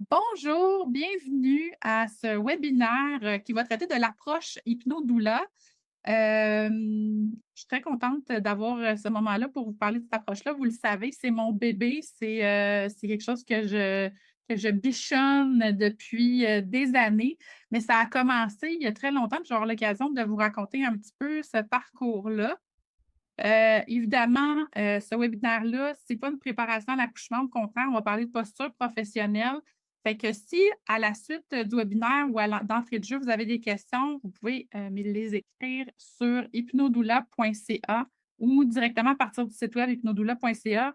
Bonjour, bienvenue à ce webinaire qui va traiter de l'approche hypno-doula. Je suis très contente d'avoir ce moment-là pour vous parler de cette approche-là. Vous le savez, c'est mon bébé, c'est quelque chose que je bichonne depuis des années, mais ça a commencé il y a très longtemps, puis je vais avoir l'occasion de vous raconter un petit peu ce parcours-là. Évidemment, ce webinaire-là, c'est pas une préparation à l'accouchement. Au contraire, on va parler de posture professionnelle. Fait que si, à la suite du webinaire ou d'entrée de jeu, vous avez des questions, vous pouvez me les écrire sur hypnodoula.ca ou directement à partir du site web hypnodoula.ca.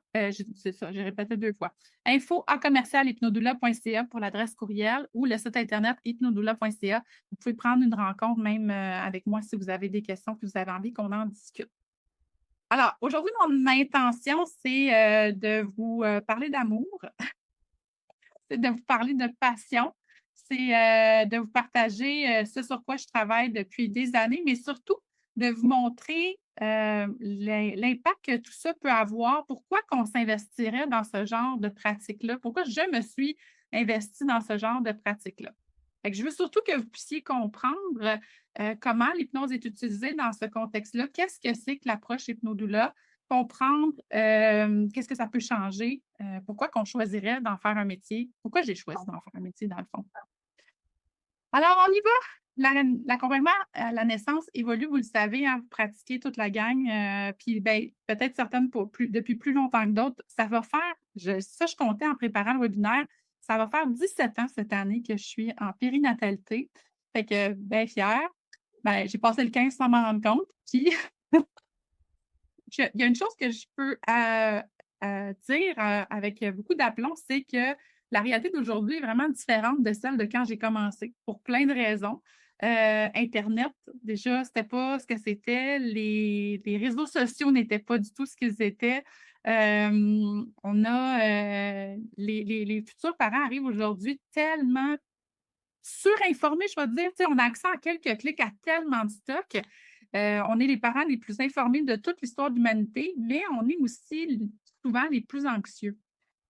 C'est ça, j'ai répété 2 fois. Info@hypnodoula.ca pour l'adresse courriel ou le site internet hypnodoula.ca. Vous pouvez prendre une rencontre même avec moi si vous avez des questions, que vous avez envie qu'on en discute. Alors, aujourd'hui, mon intention, c'est de vous parler d'amour, c'est de vous parler de passion, c'est de vous partager ce sur quoi je travaille depuis des années, mais surtout de vous montrer l'impact que tout ça peut avoir. Pourquoi qu'on s'investirait dans ce genre de pratique-là? Pourquoi je me suis investie dans ce genre de pratique-là? Fait que je veux surtout que vous puissiez comprendre comment l'hypnose est utilisée dans ce contexte-là. Qu'est-ce que c'est que l'approche hypnodoula? Comprendre qu'est-ce que ça peut changer, pourquoi qu'on choisirait d'en faire un métier, pourquoi j'ai choisi d'en faire un métier dans le fond. Alors on y va! L'accompagnement à la naissance évolue, vous le savez, hein, vous pratiquez toute la gang, puis ben, peut-être certaines depuis plus longtemps que d'autres. Ça va faire, je comptais en préparant le webinaire, ça va faire 17 ans cette année que je suis en périnatalité. Fait que bien fière. Ben, j'ai passé le 15 sans m'en rendre compte, puis il y a une chose que je peux, dire, avec beaucoup d'aplomb, c'est que la réalité d'aujourd'hui est vraiment différente de celle de quand j'ai commencé, pour plein de raisons. Internet, déjà, c'était pas ce que c'était. Les réseaux sociaux n'étaient pas du tout ce qu'ils étaient. On a, les futurs parents arrivent aujourd'hui tellement surinformés, je vais te dire. Tu sais, on a accès en quelques clics à tellement de stock. On est les parents les plus informés de toute l'histoire de l'humanité, mais on est aussi souvent les plus anxieux.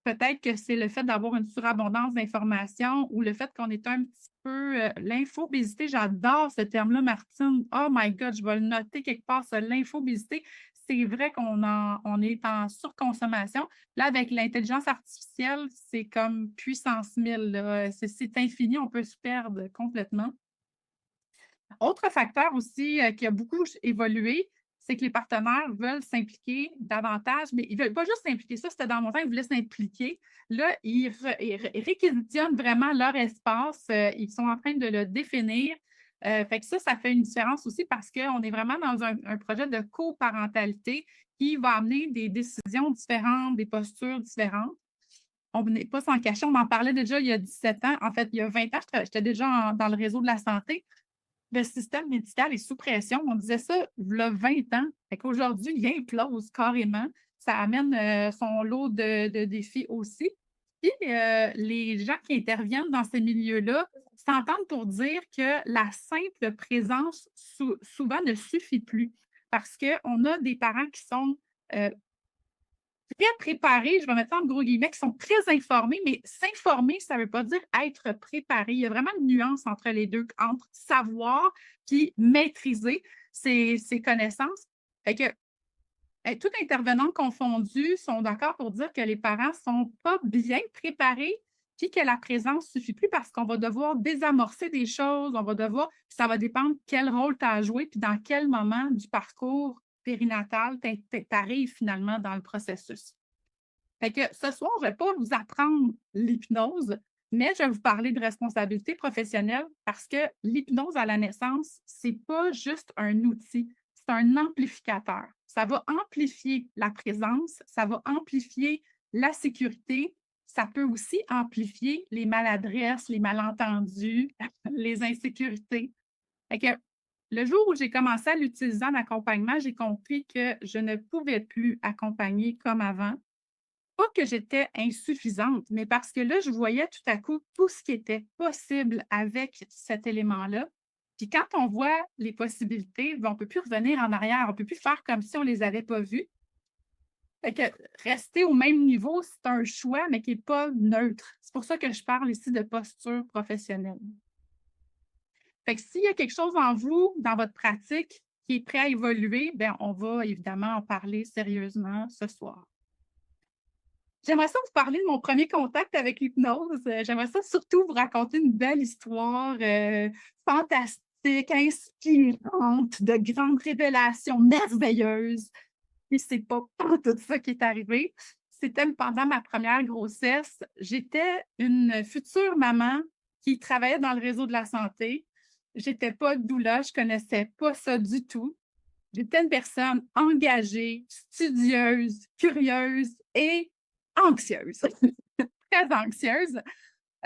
Peut-être que c'est le fait d'avoir une surabondance d'informations ou le fait qu'on est un petit peu l'infobésité, j'adore ce terme-là, Martine. Oh my God, je vais le noter quelque part, ça, l'infobésité. C'est vrai on est en surconsommation. Là, avec l'intelligence artificielle, c'est comme puissance 1000, là. C'est infini, on peut se perdre complètement. Autre facteur aussi, qui a beaucoup évolué, c'est que les partenaires veulent s'impliquer davantage, mais ils ne veulent pas juste s'impliquer. Ça, c'était dans mon temps, ils voulaient s'impliquer. Là, ils réquisitionnent vraiment leur espace, ils sont en train de le définir. Fait que ça fait une différence aussi parce qu'on est vraiment dans un projet de coparentalité qui va amener des décisions différentes, des postures différentes. On n'est pas sans cacher, on en parlait déjà il y a 17 ans. En fait, il y a 20 ans, j'étais déjà dans le réseau de la santé. Le système médical est sous pression. On disait ça v'là 20 ans. Fait qu'aujourd'hui, il implose carrément. Ça amène, son lot de défis aussi. Puis, les gens qui interviennent dans ces milieux-là s'entendent pour dire que la simple présence souvent ne suffit plus parce qu'on a des parents qui sont, heu, très préparés, je vais mettre ça en gros guillemets, qui sont très informés, mais s'informer, ça ne veut pas dire être préparé. Il y a vraiment une nuance entre les 2, entre savoir puis maîtriser ses connaissances. Fait que, tout intervenant confondu sont d'accord pour dire que les parents sont pas bien préparés, puis que la présence ne suffit plus parce qu'on va devoir désamorcer des choses, on va devoir ça va dépendre quel rôle tu as à jouer, puis dans quel moment du parcours périnatal tu arrives finalement dans le processus. Fait que ce soir, je ne vais pas vous apprendre l'hypnose, mais je vais vous parler de responsabilité professionnelle parce que l'hypnose à la naissance, c'est pas juste un outil, c'est un amplificateur. Ça va amplifier la présence, ça va amplifier la sécurité, ça peut aussi amplifier les maladresses, les malentendus, les insécurités. Fait que le jour où j'ai commencé à l'utiliser en accompagnement, j'ai compris que je ne pouvais plus accompagner comme avant. Pas que j'étais insuffisante, mais parce que là, je voyais tout à coup tout ce qui était possible avec cet élément-là. Puis quand on voit les possibilités, ben, on ne peut plus revenir en arrière, on ne peut plus faire comme si on ne les avait pas vues. Fait que rester au même niveau, c'est un choix, mais qui n'est pas neutre. C'est pour ça que je parle ici de posture professionnelle. Fait que s'il y a quelque chose en vous, dans votre pratique, qui est prêt à évoluer, bien, on va évidemment en parler sérieusement ce soir. J'aimerais ça vous parler de mon premier contact avec l'hypnose. J'aimerais ça surtout vous raconter une belle histoire, fantastique, inspirante, de grandes révélations merveilleuses. Et c'est pas tout ça qui est arrivé. C'était pendant ma première grossesse. J'étais une future maman qui travaillait dans le réseau de la santé. J'étais pas doula, je connaissais pas ça du tout. J'étais une personne engagée, studieuse, curieuse et anxieuse, très anxieuse,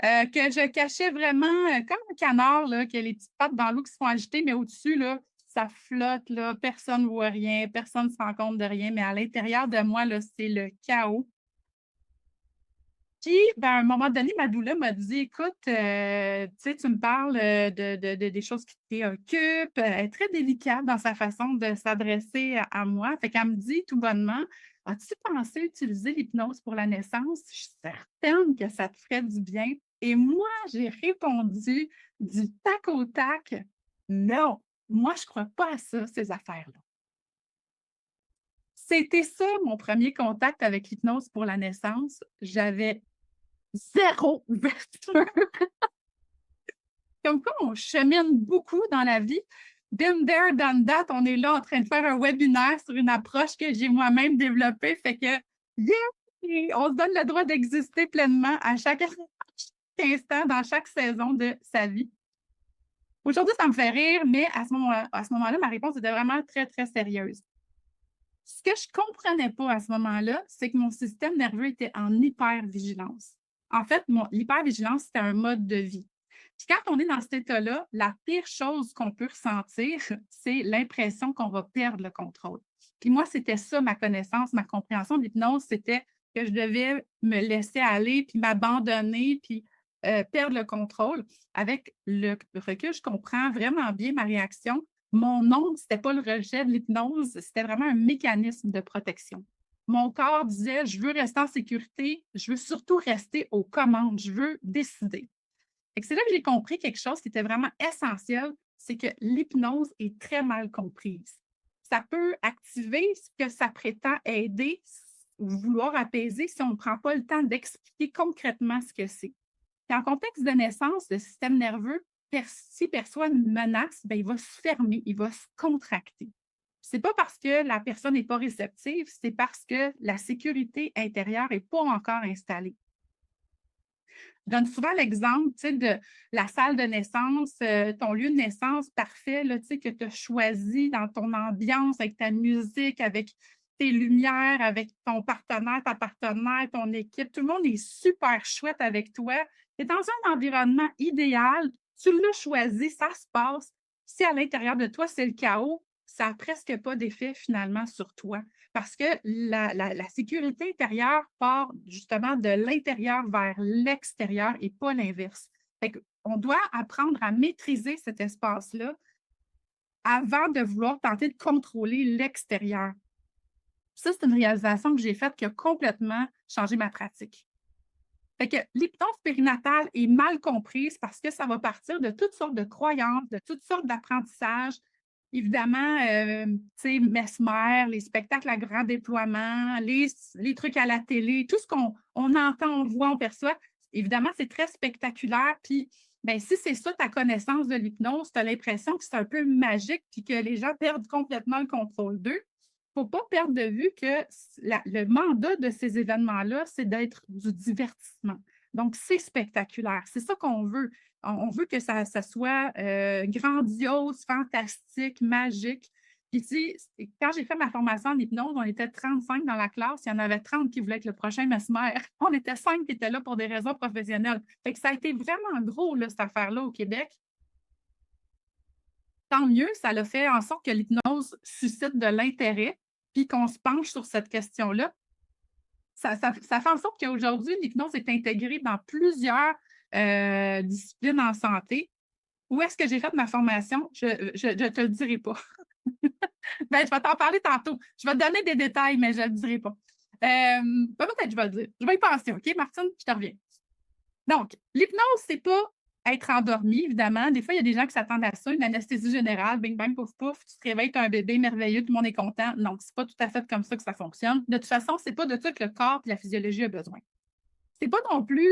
que je cachais vraiment comme un canard là, qui a les petites pattes dans l'eau qui se font agiter, mais au-dessus, là, ça flotte, là, personne ne voit rien, personne ne se rend compte de rien, mais à l'intérieur de moi, là, c'est le chaos. Puis, ben, à un moment donné, ma doula m'a dit: «Écoute, tu sais, tu me parles, des choses qui te préoccupent». Elle est très délicate dans sa façon de s'adresser à moi. Fait qu'elle me dit tout bonnement: «As-tu pensé utiliser l'hypnose pour la naissance? Je suis certaine que ça te ferait du bien». Et moi, j'ai répondu du tac au tac: «Non, moi, je crois pas à ça, ces affaires-là». C'était ça mon premier contact avec l'hypnose pour la naissance. J'avais zéro ouverture. Comme quoi, on chemine beaucoup dans la vie. Been there, done that. On est là en train de faire un webinaire sur une approche que j'ai moi-même développée. Fait que, yeah! On se donne le droit d'exister pleinement à chaque instant, dans chaque saison de sa vie. Aujourd'hui, ça me fait rire, mais à ce moment-là, ma réponse était vraiment très, très sérieuse. Ce que je ne comprenais pas à ce moment-là, c'est que mon système nerveux était en hypervigilance. En fait, l'hypervigilance, c'était un mode de vie. Puis quand on est dans cet état-là, la pire chose qu'on peut ressentir, c'est l'impression qu'on va perdre le contrôle. Puis moi, c'était ça ma connaissance, ma compréhension de l'hypnose, c'était que je devais me laisser aller, puis m'abandonner, puis perdre le contrôle. Avec le recul, je comprends vraiment bien ma réaction. Mon nom, ce n'était pas le rejet de l'hypnose, c'était vraiment un mécanisme de protection. Mon corps disait: je veux rester en sécurité, je veux surtout rester aux commandes, je veux décider. C'est là que j'ai compris quelque chose qui était vraiment essentiel, c'est que l'hypnose est très mal comprise. Ça peut activer ce que ça prétend aider ou vouloir apaiser si on ne prend pas le temps d'expliquer concrètement ce que c'est. Puis en contexte de naissance, le système nerveux, s'il perçoit une menace, bien, il va se fermer, il va se contracter. Ce n'est pas parce que la personne n'est pas réceptive, c'est parce que la sécurité intérieure n'est pas encore installée. Je donne souvent l'exemple, tu sais, de la salle de naissance, ton lieu de naissance parfait, là, tu sais, que tu as choisi dans ton ambiance, avec ta musique, avec tes lumières, avec ton partenaire, ta partenaire, ton équipe. Tout le monde est super chouette avec toi. Tu es dans un environnement idéal, tu l'as choisi, ça se passe. Si à l'intérieur de toi, c'est le chaos, ça n'a presque pas d'effet finalement sur toi. Parce que la sécurité intérieure part justement de l'intérieur vers l'extérieur et pas l'inverse. Fait qu'on doit apprendre à maîtriser cet espace-là avant de vouloir tenter de contrôler l'extérieur. Ça, c'est une réalisation que j'ai faite qui a complètement changé ma pratique. Fait que l'hypnose périnatale est mal comprise parce que ça va partir de toutes sortes de croyances, de toutes sortes d'apprentissages. Évidemment, tu sais, Mesmer, les spectacles à grand déploiement, les trucs à la télé, tout ce qu'on entend, on voit, on perçoit. Évidemment, c'est très spectaculaire. Puis, ben, si c'est ça ta connaissance de l'hypnose, tu as l'impression que c'est un peu magique puis que les gens perdent complètement le contrôle d'eux. Il ne faut pas perdre de vue que le mandat de ces événements-là, c'est d'être du divertissement. Donc, c'est spectaculaire. C'est ça qu'on veut. On veut que ça soit grandiose, fantastique, magique. Puis, tu sais, quand j'ai fait ma formation en hypnose, on était 35 dans la classe. Il y en avait 30 qui voulaient être le prochain Mesmer. On était 5 qui étaient là pour des raisons professionnelles. Fait que ça a été vraiment gros, là, cette affaire-là, au Québec. Tant mieux, ça l'a fait en sorte que l'hypnose suscite de l'intérêt, puis qu'on se penche sur cette question-là. Ça fait en sorte qu'aujourd'hui, l'hypnose est intégrée dans plusieurs disciplines en santé. Où est-ce que j'ai fait ma formation? Je ne te le dirai pas. Ben, je vais t'en parler tantôt. Je vais te donner des détails, mais je ne le dirai pas. Peut-être je vais le dire. Je vais y penser, OK, Martine? Je te reviens. Donc, l'hypnose, c'est pas être endormi, évidemment. Des fois, il y a des gens qui s'attendent à ça, une anesthésie générale, bing bang, pouf pouf, tu te réveilles, tu as un bébé merveilleux, tout le monde est content. Non, c'est pas tout à fait comme ça que ça fonctionne. De toute façon, c'est pas de ça que le corps et la physiologie a besoin. C'est pas non plus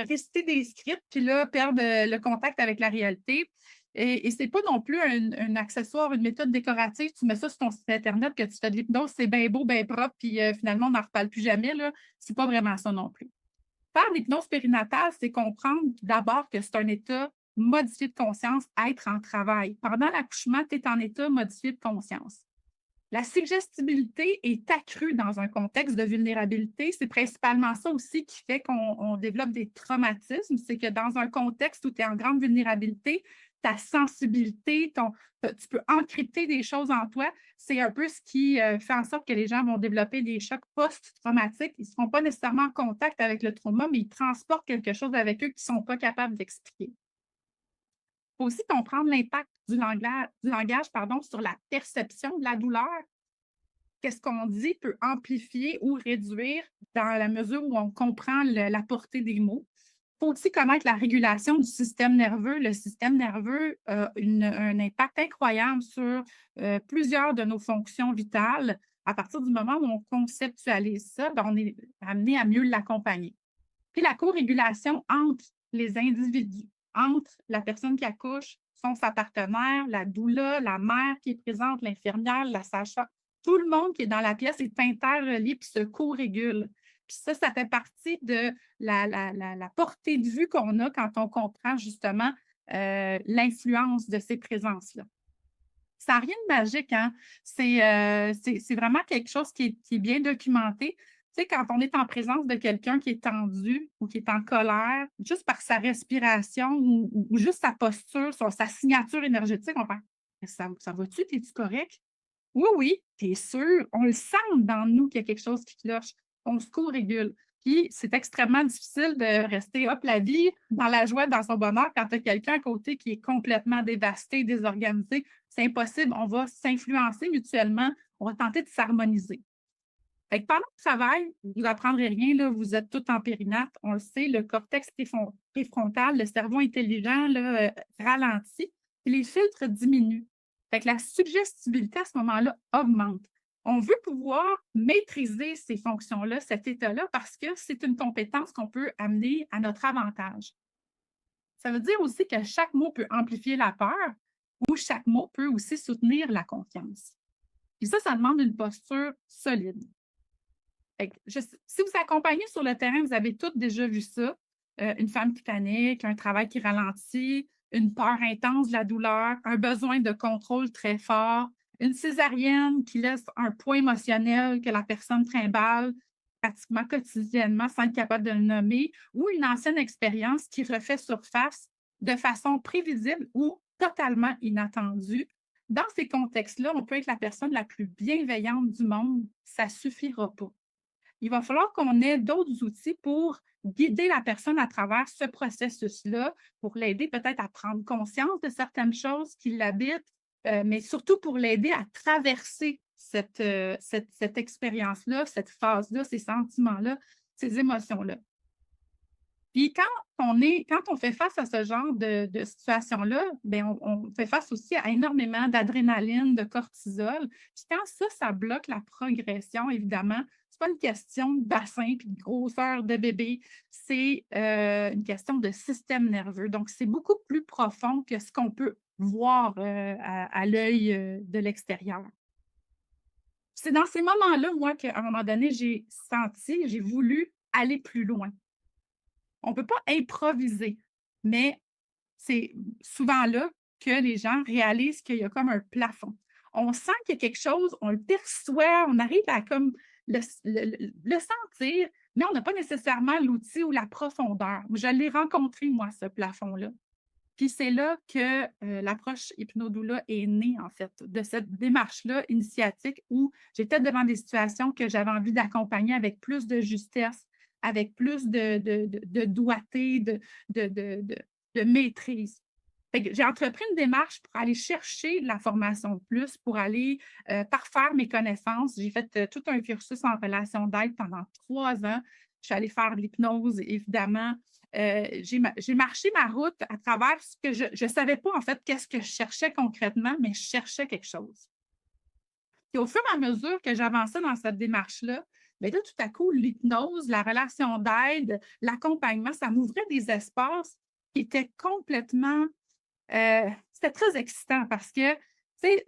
réciter des scripts puis là, perdre le contact avec la réalité. Et c'est pas non plus un accessoire, une méthode décorative. Tu mets ça sur ton site Internet que tu fais de l'hypnose, c'est bien beau, bien propre, puis finalement, on n'en reparle plus jamais. Là. C'est pas vraiment ça non plus. Faire l'hypnose périnatale, c'est comprendre d'abord que c'est un état modifié de conscience, être en travail. Pendant l'accouchement, tu es en état modifié de conscience. La suggestibilité est accrue dans un contexte de vulnérabilité. C'est principalement ça aussi qui fait qu'on développe des traumatismes. C'est que dans un contexte où tu es en grande vulnérabilité, ta sensibilité, tu peux encrypter des choses en toi. C'est un peu ce qui fait en sorte que les gens vont développer des chocs post-traumatiques. Ils ne seront pas nécessairement en contact avec le trauma, mais ils transportent quelque chose avec eux qu'ils ne sont pas capables d'expliquer. Il faut aussi comprendre l'impact du langage sur la perception de la douleur. Qu'est-ce qu'on dit peut amplifier ou réduire dans la mesure où on comprend la portée des mots. Il faut aussi connaître la régulation du système nerveux. Le système nerveux a un impact incroyable sur plusieurs de nos fonctions vitales. À partir du moment où on conceptualise ça, ben, on est amené à mieux l'accompagner. Puis la co-régulation entre les individus, entre la personne qui accouche, sa partenaire, la doula, la mère qui est présente, l'infirmière, la sage-femme, tout le monde qui est dans la pièce est interrelié puis se co-régule. Puis ça fait partie de la portée de vue qu'on a quand on comprend justement l'influence de ces présences-là. Ça n'a rien de magique, hein? C'est vraiment quelque chose qui est bien documenté. Tu sais, quand on est en présence de quelqu'un qui est tendu ou qui est en colère, juste par sa respiration ou juste sa posture, sa signature énergétique, on fait ça va-tu? T'es-tu correct? Oui, oui, t'es sûr. On le sent dans nous qu'il y a quelque chose qui cloche. On se co-régule. Puis c'est extrêmement difficile de rester, hop, la vie, dans la joie, dans son bonheur, quand tu as quelqu'un à côté qui est complètement dévasté, désorganisé. C'est impossible. On va s'influencer mutuellement. On va tenter de s'harmoniser. Fait que pendant le travail, vous n'apprendrez rien, là, vous êtes tout en périnate, on le sait, le cortex préfrontal, le cerveau intelligent là, ralentit, et les filtres diminuent. Fait que la suggestibilité à ce moment-là augmente. On veut pouvoir maîtriser ces fonctions-là, cet état-là, parce que c'est une compétence qu'on peut amener à notre avantage. Ça veut dire aussi que chaque mot peut amplifier la peur ou chaque mot peut aussi soutenir la confiance. Et ça demande une posture solide. Si vous accompagnez sur le terrain, vous avez toutes déjà vu ça. Une femme qui panique, un travail qui ralentit, une peur intense de la douleur, un besoin de contrôle très fort, une césarienne qui laisse un poids émotionnel que la personne trimballe pratiquement quotidiennement sans être capable de le nommer, ou une ancienne expérience qui refait surface de façon prévisible ou totalement inattendue. Dans ces contextes-là, on peut être la personne la plus bienveillante du monde, ça ne suffira pas. Il va falloir qu'on ait d'autres outils pour guider la personne à travers ce processus-là, pour l'aider peut-être à prendre conscience de certaines choses qui l'habitent, mais surtout pour l'aider à traverser cette expérience-là, cette phase-là, ces sentiments-là, ces émotions-là. Puis quand on fait face à ce genre de situation-là, bien, on fait face aussi à énormément d'adrénaline, de cortisol. Puis quand ça bloque la progression, évidemment, c'est pas une question de bassin puis de grosseur de bébé, c'est une question de système nerveux. Donc, c'est beaucoup plus profond que ce qu'on peut voir à l'œil de l'extérieur. C'est dans ces moments-là, moi, qu'à un moment donné, j'ai voulu aller plus loin. On ne peut pas improviser, mais c'est souvent là que les gens réalisent qu'il y a comme un plafond. On sent qu'il y a quelque chose, on le perçoit, on arrive à comme le sentir, mais on n'a pas nécessairement l'outil ou la profondeur. Je l'ai rencontré, moi, ce plafond-là. Puis c'est là que l'approche hypnodoula est née, en fait, de cette démarche-là initiatique où j'étais devant des situations que j'avais envie d'accompagner avec plus de justesse, avec plus de doigté, de maîtrise. Fait que j'ai entrepris une démarche pour aller chercher de la formation de plus, pour aller, parfaire mes connaissances. J'ai fait, tout un cursus en relation d'aide pendant 3 ans. Je suis allée faire de l'hypnose, évidemment. J'ai marché ma route à travers ce que je savais pas, en fait, qu'est-ce que je cherchais concrètement, mais je cherchais quelque chose. Puis au fur et à mesure que j'avançais dans cette démarche-là, bien là, tout à coup, l'hypnose, la relation d'aide, l'accompagnement, ça m'ouvrait des espaces qui étaient complètement c'était très excitant parce que, tu sais,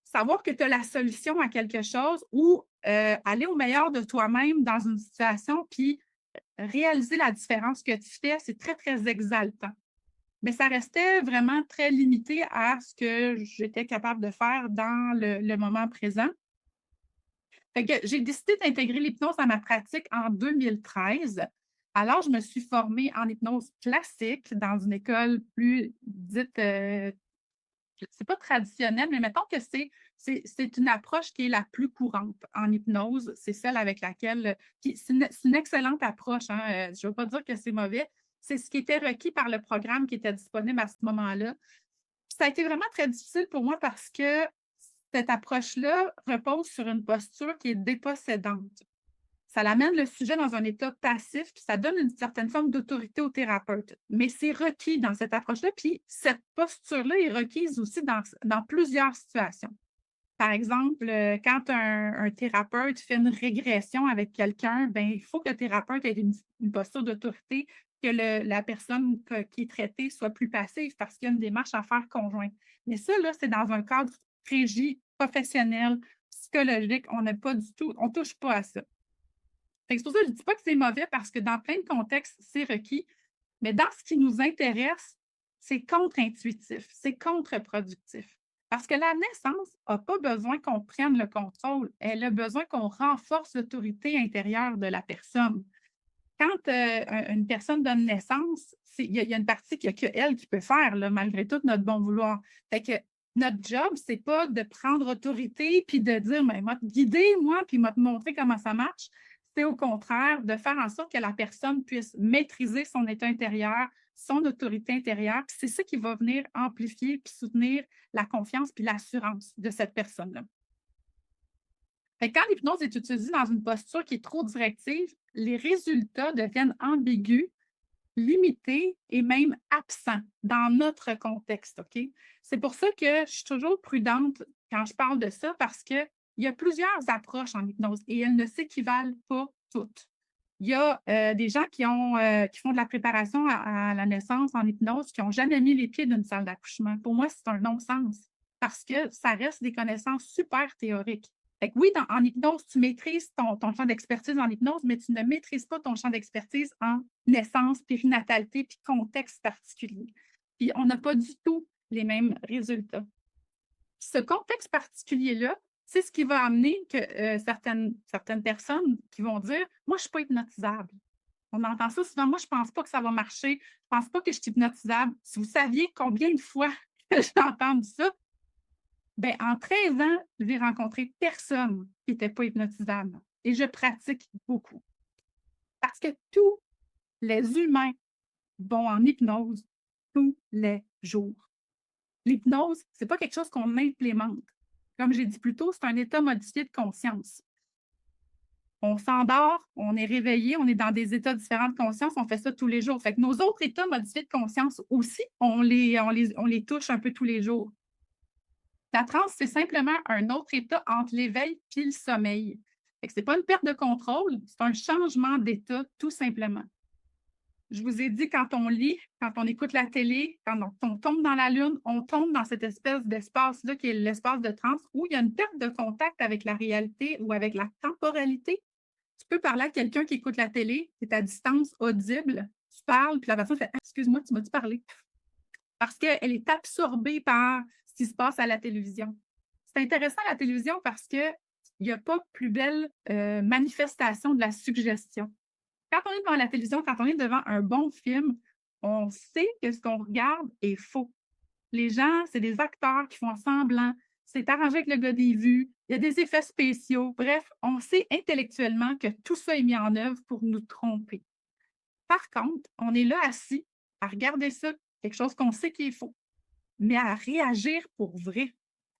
savoir que tu as la solution à quelque chose ou, aller au meilleur de toi-même dans une situation, puis réaliser la différence que tu fais, c'est très, très exaltant. Mais ça restait vraiment très limité à ce que j'étais capable de faire dans le moment présent. Fait que j'ai décidé d'intégrer l'hypnose à ma pratique en 2013. Alors, je me suis formée en hypnose classique dans une école plus dite, c'est pas traditionnel, mais mettons que c'est une approche qui est la plus courante en hypnose. C'est celle avec laquelle c'est une excellente approche, hein, je ne veux pas dire que c'est mauvais. C'est ce qui était requis par le programme qui était disponible à ce moment-là. Ça a été vraiment très difficile pour moi parce que cette approche-là repose sur une posture qui est dépossédante. Ça l'amène le sujet dans un état passif, puis ça donne une certaine forme d'autorité au thérapeute. Mais c'est requis dans cette approche-là, puis cette posture-là est requise aussi dans plusieurs situations. Par exemple, quand un thérapeute fait une régression avec quelqu'un, ben, il faut que le thérapeute ait une posture d'autorité, que la personne qui est traitée soit plus passive parce qu'il y a une démarche à faire conjointe. Mais ça, là, c'est dans un cadre régi, professionnel, psychologique. On n'est pas du tout, on ne touche pas à ça. Fait que c'est pour ça que je ne dis pas que c'est mauvais parce que dans plein de contextes, c'est requis. Mais dans ce qui nous intéresse, c'est contre-intuitif, c'est contre-productif. Parce que la naissance n'a pas besoin qu'on prenne le contrôle, elle a besoin qu'on renforce l'autorité intérieure de la personne. Quand une personne donne naissance, il y a une partie qu'il n'y a qu'elle qui peut faire, là, malgré tout notre bon vouloir. Fait que notre job, c'est pas de prendre autorité puis de dire, mais moi, te guider, moi, puis moi, te montrer comment ça marche. C'est au contraire de faire en sorte que la personne puisse maîtriser son état intérieur, son autorité intérieure. Puis c'est ça qui va venir amplifier puis soutenir la confiance puis l'assurance de cette personne-là. Fait que quand l'hypnose est utilisée dans une posture qui est trop directive, les résultats deviennent ambigus, limités et même absents dans notre contexte, OK? C'est pour ça que je suis toujours prudente quand je parle de ça parce qu'il y a plusieurs approches en hypnose et elles ne s'équivalent pas toutes. Il y a des gens qui font de la préparation à la naissance en hypnose qui n'ont jamais mis les pieds d'une salle d'accouchement. Pour moi, c'est un non-sens parce que ça reste des connaissances super théoriques. Fait que oui, en hypnose, tu maîtrises ton champ d'expertise en hypnose, mais tu ne maîtrises pas ton champ d'expertise en naissance, périnatalité, puis contexte particulier. Puis on n'a pas du tout les mêmes résultats. Ce contexte particulier-là, c'est ce qui va amener que certaines personnes qui vont dire: «Moi, je ne suis pas hypnotisable». On entend ça souvent: «Moi, je ne pense pas que ça va marcher. Je ne pense pas que je suis hypnotisable». Si vous saviez combien de fois que j'ai entendu ça, ben, en 13 ans, j'ai rencontré personne qui n'était pas hypnotisable et je pratique beaucoup. Parce que tous les humains vont en hypnose tous les jours. L'hypnose, c'est pas quelque chose qu'on implémente. Comme j'ai dit plus tôt, c'est un état modifié de conscience. On s'endort, on est réveillé, on est dans des états différents de conscience, on fait ça tous les jours. Fait que nos autres états modifiés de conscience aussi, on les touche un peu tous les jours. La transe, c'est simplement un autre état entre l'éveil et le sommeil. Fait que c'est pas une perte de contrôle, c'est un changement d'état, tout simplement. Je vous ai dit, quand on lit, quand on écoute la télé, quand on tombe dans la lune, on tombe dans cette espèce d'espace-là qui est l'espace de transe où il y a une perte de contact avec la réalité ou avec la temporalité. Tu peux parler à quelqu'un qui écoute la télé, c'est à distance audible, tu parles, puis la personne fait: «Ah, excuse-moi, tu m'as-tu parlé?» Parce qu'elle est absorbée par ce qui se passe à la télévision. C'est intéressant la télévision parce qu'il n'y a pas plus belle manifestation de la suggestion. Quand on est devant la télévision, quand on est devant un bon film, on sait que ce qu'on regarde est faux. Les gens, c'est des acteurs qui font semblant, c'est arrangé avec le gars des vues, il y a des effets spéciaux. Bref, on sait intellectuellement que tout ça est mis en œuvre pour nous tromper. Par contre, on est là assis à regarder ça, quelque chose qu'on sait qui est faux. mais à réagir pour vrai,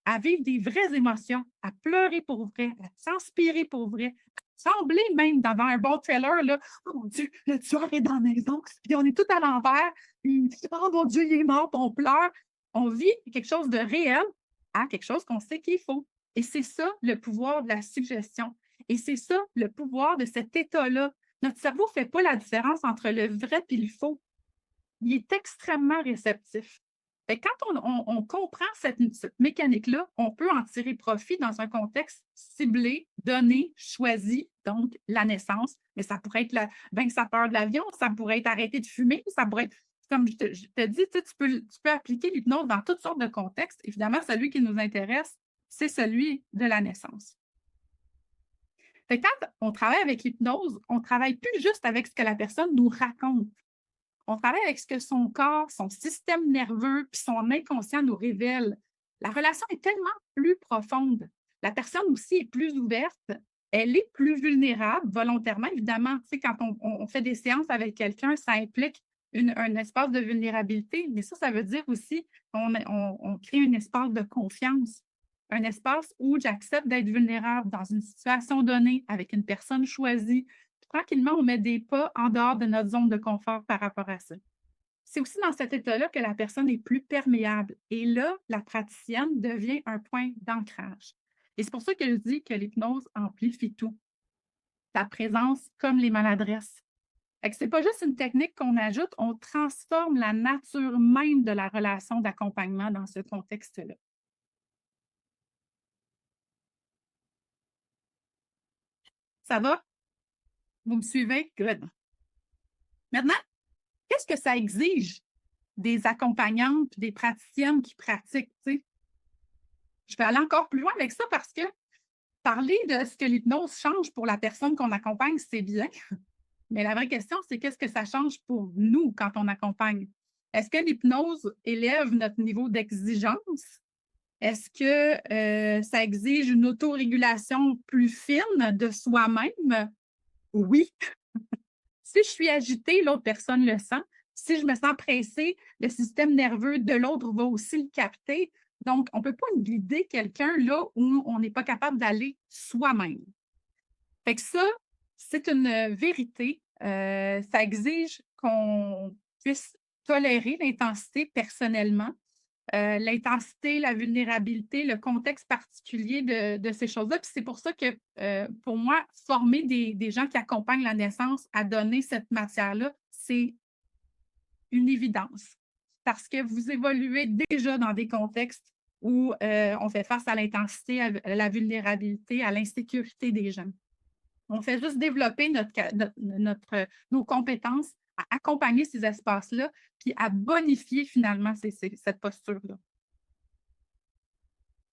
à vivre des vraies émotions, à pleurer pour vrai, à s'inspirer pour vrai, sembler même devant un bon trailer, là, oh mon Dieu, le tueur est dans la maison, puis on est tout à l'envers, puis oh mon Dieu, il est mort, puis on pleure. On vit quelque chose de réel à quelque chose qu'on sait qu'il faut. Et c'est ça le pouvoir de la suggestion. Et c'est ça le pouvoir de cet état-là. Notre cerveau ne fait pas la différence entre le vrai et le faux. Il est extrêmement réceptif. Fait que quand on comprend cette mécanique-là, on peut en tirer profit dans un contexte ciblé, donné, choisi, donc la naissance. Mais ça pourrait être vaincre sa peur de l'avion, ça pourrait être arrêter de fumer, ça pourrait être, comme je te dis, tu peux appliquer l'hypnose dans toutes sortes de contextes. Évidemment, celui qui nous intéresse, c'est celui de la naissance. Fait que quand on travaille avec l'hypnose, on ne travaille plus juste avec ce que la personne nous raconte. On travaille avec ce que son corps, son système nerveux puis son inconscient nous révèlent. La relation est tellement plus profonde. La personne aussi est plus ouverte. Elle est plus vulnérable volontairement. Évidemment, tu sais, quand on fait des séances avec quelqu'un, ça implique un espace de vulnérabilité, mais ça veut dire aussi qu'on crée un espace de confiance, un espace où j'accepte d'être vulnérable dans une situation donnée avec une personne choisie. Tranquillement, on met des pas en dehors de notre zone de confort par rapport à ça. C'est aussi dans cet état-là que la personne est plus perméable. Et là, la praticienne devient un point d'ancrage. Et c'est pour ça que je dis que l'hypnose amplifie tout. Ta présence comme les maladresses. Ce n'est pas juste une technique qu'on ajoute, on transforme la nature même de la relation d'accompagnement dans ce contexte-là. Ça va? Vous me suivez? Good. Maintenant, qu'est-ce que ça exige des accompagnantes, des praticiennes qui pratiquent, tu sais? Je vais aller encore plus loin avec ça parce que parler de ce que l'hypnose change pour la personne qu'on accompagne, c'est bien. Mais la vraie question, c'est qu'est-ce que ça change pour nous quand on accompagne? Est-ce que l'hypnose élève notre niveau d'exigence? Est-ce que ça exige une autorégulation plus fine de soi-même? Oui. Si je suis agitée, l'autre personne le sent. Si je me sens pressée, le système nerveux de l'autre va aussi le capter. Donc, on ne peut pas guider quelqu'un là où on n'est pas capable d'aller soi-même. Fait que ça, c'est une vérité. Ça exige qu'on puisse tolérer l'intensité personnellement. L'intensité, la vulnérabilité, le contexte particulier de ces choses-là. Puis c'est pour ça que, pour moi, former des gens qui accompagnent la naissance à donner cette matière-là, c'est une évidence. Parce que vous évoluez déjà dans des contextes où on fait face à l'intensité, à la vulnérabilité, à l'insécurité des gens. On fait juste développer nos compétences à accompagner ces espaces-là, puis à bonifier finalement cette posture-là.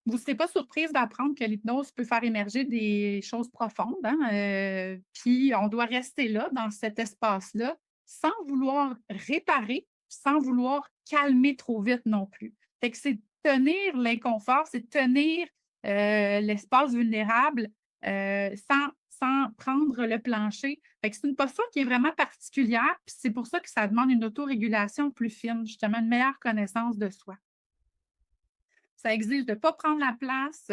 Vous ne serez pas surprise d'apprendre que l'hypnose peut faire émerger des choses profondes, hein, puis on doit rester là, dans cet espace-là, sans vouloir réparer, sans vouloir calmer trop vite non plus. Fait que c'est tenir l'inconfort, c'est tenir, l'espace vulnérable, sans prendre le plancher. Fait que c'est une posture qui est vraiment particulière, puis c'est pour ça que ça demande une autorégulation plus fine, justement, une meilleure connaissance de soi. Ça exige de ne pas prendre la place.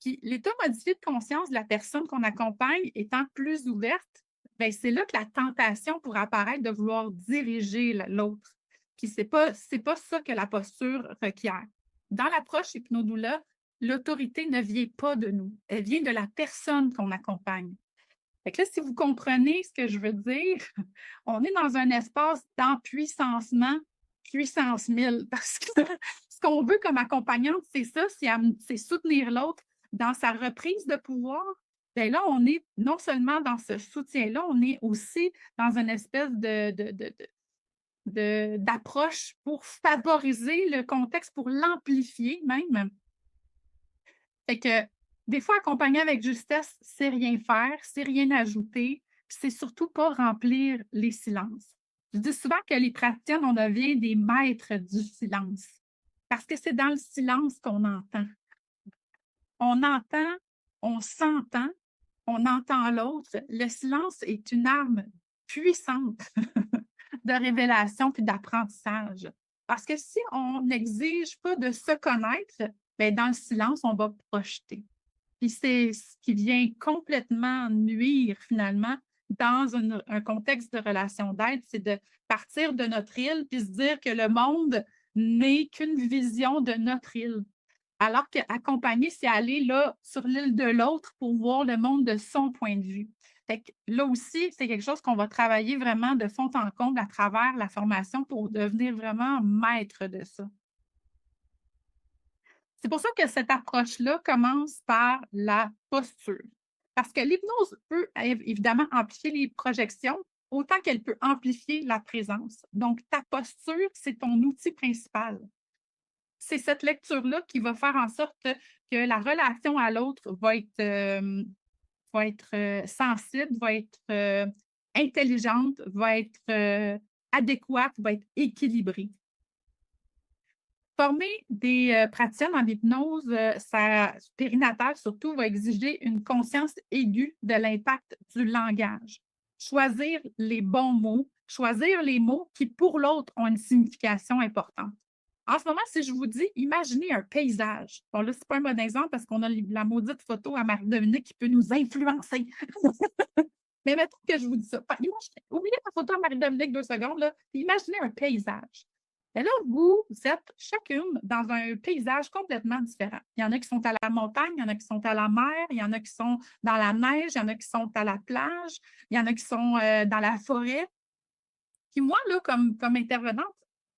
Puis l'état modifié de conscience de la personne qu'on accompagne étant plus ouverte, bien, c'est là que la tentation pourrait apparaître de vouloir diriger l'autre. Puis c'est pas ça que la posture requiert. Dans l'approche hypnodoula, l'autorité ne vient pas de nous, elle vient de la personne qu'on accompagne. Fait que là, si vous comprenez ce que je veux dire, on est dans un espace d'empuissancement puissance 1000 parce que ce qu'on veut comme accompagnante, c'est ça, c'est soutenir l'autre dans sa reprise de pouvoir. Bien là, on est non seulement dans ce soutien-là, on est aussi dans une espèce d'approche pour favoriser le contexte, pour l'amplifier même. Fait que des fois, accompagner avec justesse, c'est rien faire, c'est rien ajouter, puis c'est surtout pas remplir les silences. Je dis souvent que les praticiens, on devient des maîtres du silence parce que c'est dans le silence qu'on entend. On entend, on s'entend, on entend l'autre. Le silence est une arme puissante de révélation puis d'apprentissage. Parce que si on n'exige pas de se connaître, bien, dans le silence, on va projeter. Puis c'est ce qui vient complètement nuire finalement dans un contexte de relation d'aide, c'est de partir de notre île puis se dire que le monde n'est qu'une vision de notre île. Alors qu'accompagner, c'est aller là sur l'île de l'autre pour voir le monde de son point de vue. Fait que là aussi, c'est quelque chose qu'on va travailler vraiment de fond en comble à travers la formation pour devenir vraiment maître de ça. C'est pour ça que cette approche-là commence par la posture. Parce que l'hypnose peut évidemment amplifier les projections autant qu'elle peut amplifier la présence. Donc, ta posture, c'est ton outil principal. C'est cette lecture-là qui va faire en sorte que la relation à l'autre va être sensible, va être intelligente, va être adéquate, va être équilibrée. Former des praticiennes en hypnose périnatale surtout va exiger une conscience aiguë de l'impact du langage. Choisir les bons mots, choisir les mots qui, pour l'autre, ont une signification importante. En ce moment, si je vous dis, imaginez un paysage. Bon, là, ce n'est pas un bon exemple parce qu'on a la maudite photo à Marie-Dominique qui peut nous influencer. Mais mettons que je vous dis ça. Oubliez la photo à Marie-Dominique 2 secondes, là, imaginez un paysage. Et là, vous êtes chacune dans un paysage complètement différent. Il y en a qui sont à la montagne, il y en a qui sont à la mer, il y en a qui sont dans la neige, il y en a qui sont à la plage, il y en a qui sont dans la forêt. Puis moi, là, comme intervenante,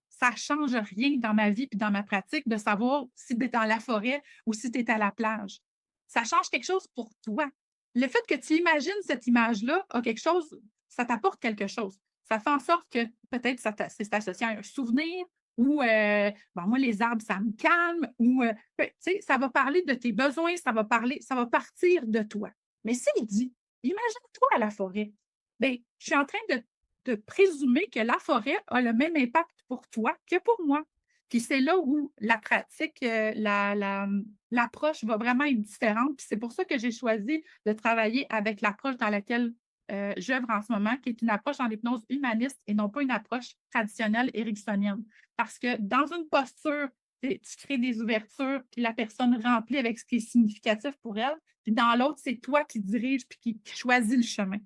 ça ne change rien dans ma vie et dans ma pratique de savoir si tu es dans la forêt ou si tu es à la plage. Ça change quelque chose pour toi. Le fait que tu imagines cette image-là a quelque chose, ça t'apporte quelque chose. Ça fait en sorte que peut-être c'est associé à un souvenir ou bon, moi, les arbres, ça me calme, ou tu sais, ça va parler de tes besoins, ça va partir de toi. Mais s'il dit, imagine-toi à la forêt. Bien, je suis en train de présumer que la forêt a le même impact pour toi que pour moi. Puis c'est là où la pratique, l'approche va vraiment être différente. Puis c'est pour ça que j'ai choisi de travailler avec l'approche dans laquelle j'œuvre en ce moment, qui est une approche en hypnose humaniste et non pas une approche traditionnelle ericksonienne. Parce que dans une posture, tu crées des ouvertures, puis la personne remplit avec ce qui est significatif pour elle. Puis dans l'autre, c'est toi qui dirige puis qui choisis le chemin.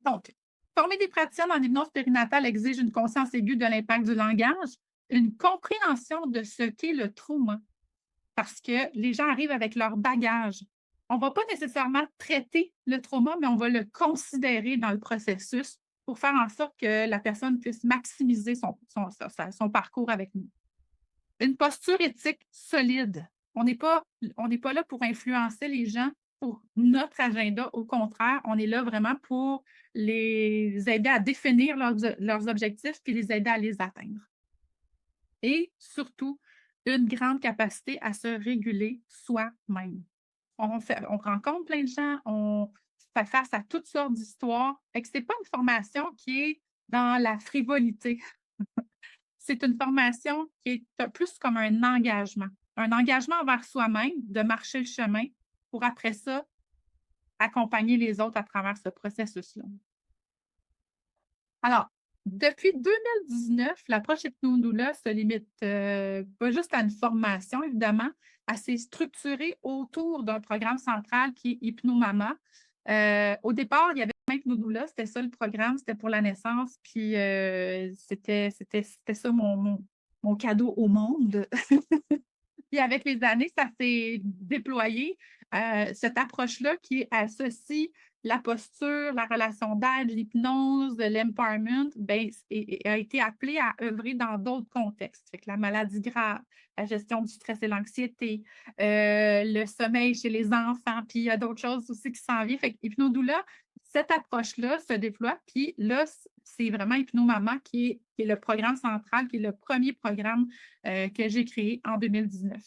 Donc, former des praticiennes en hypnose périnatale exige une conscience aiguë de l'impact du langage, une compréhension de ce qu'est le trauma, parce que les gens arrivent avec leur bagage. On ne va pas nécessairement traiter le trauma, mais on va le considérer dans le processus pour faire en sorte que la personne puisse maximiser son parcours avec nous. Une posture éthique solide. On n'est pas là pour influencer les gens pour notre agenda. Au contraire, on est là vraiment pour les aider à définir leurs objectifs puis les aider à les atteindre. Et surtout, une grande capacité à se réguler soi-même. On rencontre plein de gens, on fait face à toutes sortes d'histoires. Ce n'est pas une formation qui est dans la frivolité. C'est une formation qui est plus comme un engagement envers soi-même, de marcher le chemin pour après ça, accompagner les autres à travers ce processus-là. Alors, depuis 2019, l'approche hypno-doula se limite pas juste à une formation, évidemment, elle s'est structurée autour d'un programme central qui est Hypno-Mama. Au départ, il y avait Hypno-doula, c'était ça le programme, c'était pour la naissance, puis c'était ça mon cadeau au monde. Puis avec les années, ça s'est déployé, cette approche-là qui associe la posture, la relation d'aide, l'hypnose, l'empowerment, ben, a été appelée à œuvrer dans d'autres contextes. Fait que la maladie grave, la gestion du stress et l'anxiété, le sommeil chez les enfants, puis il y a d'autres choses aussi qui s'en viennent. Fait que Hypnodoula, cette approche-là se déploie, puis là, c'est vraiment Hypno-Maman qui est le programme central, qui est le premier programme que j'ai créé en 2019.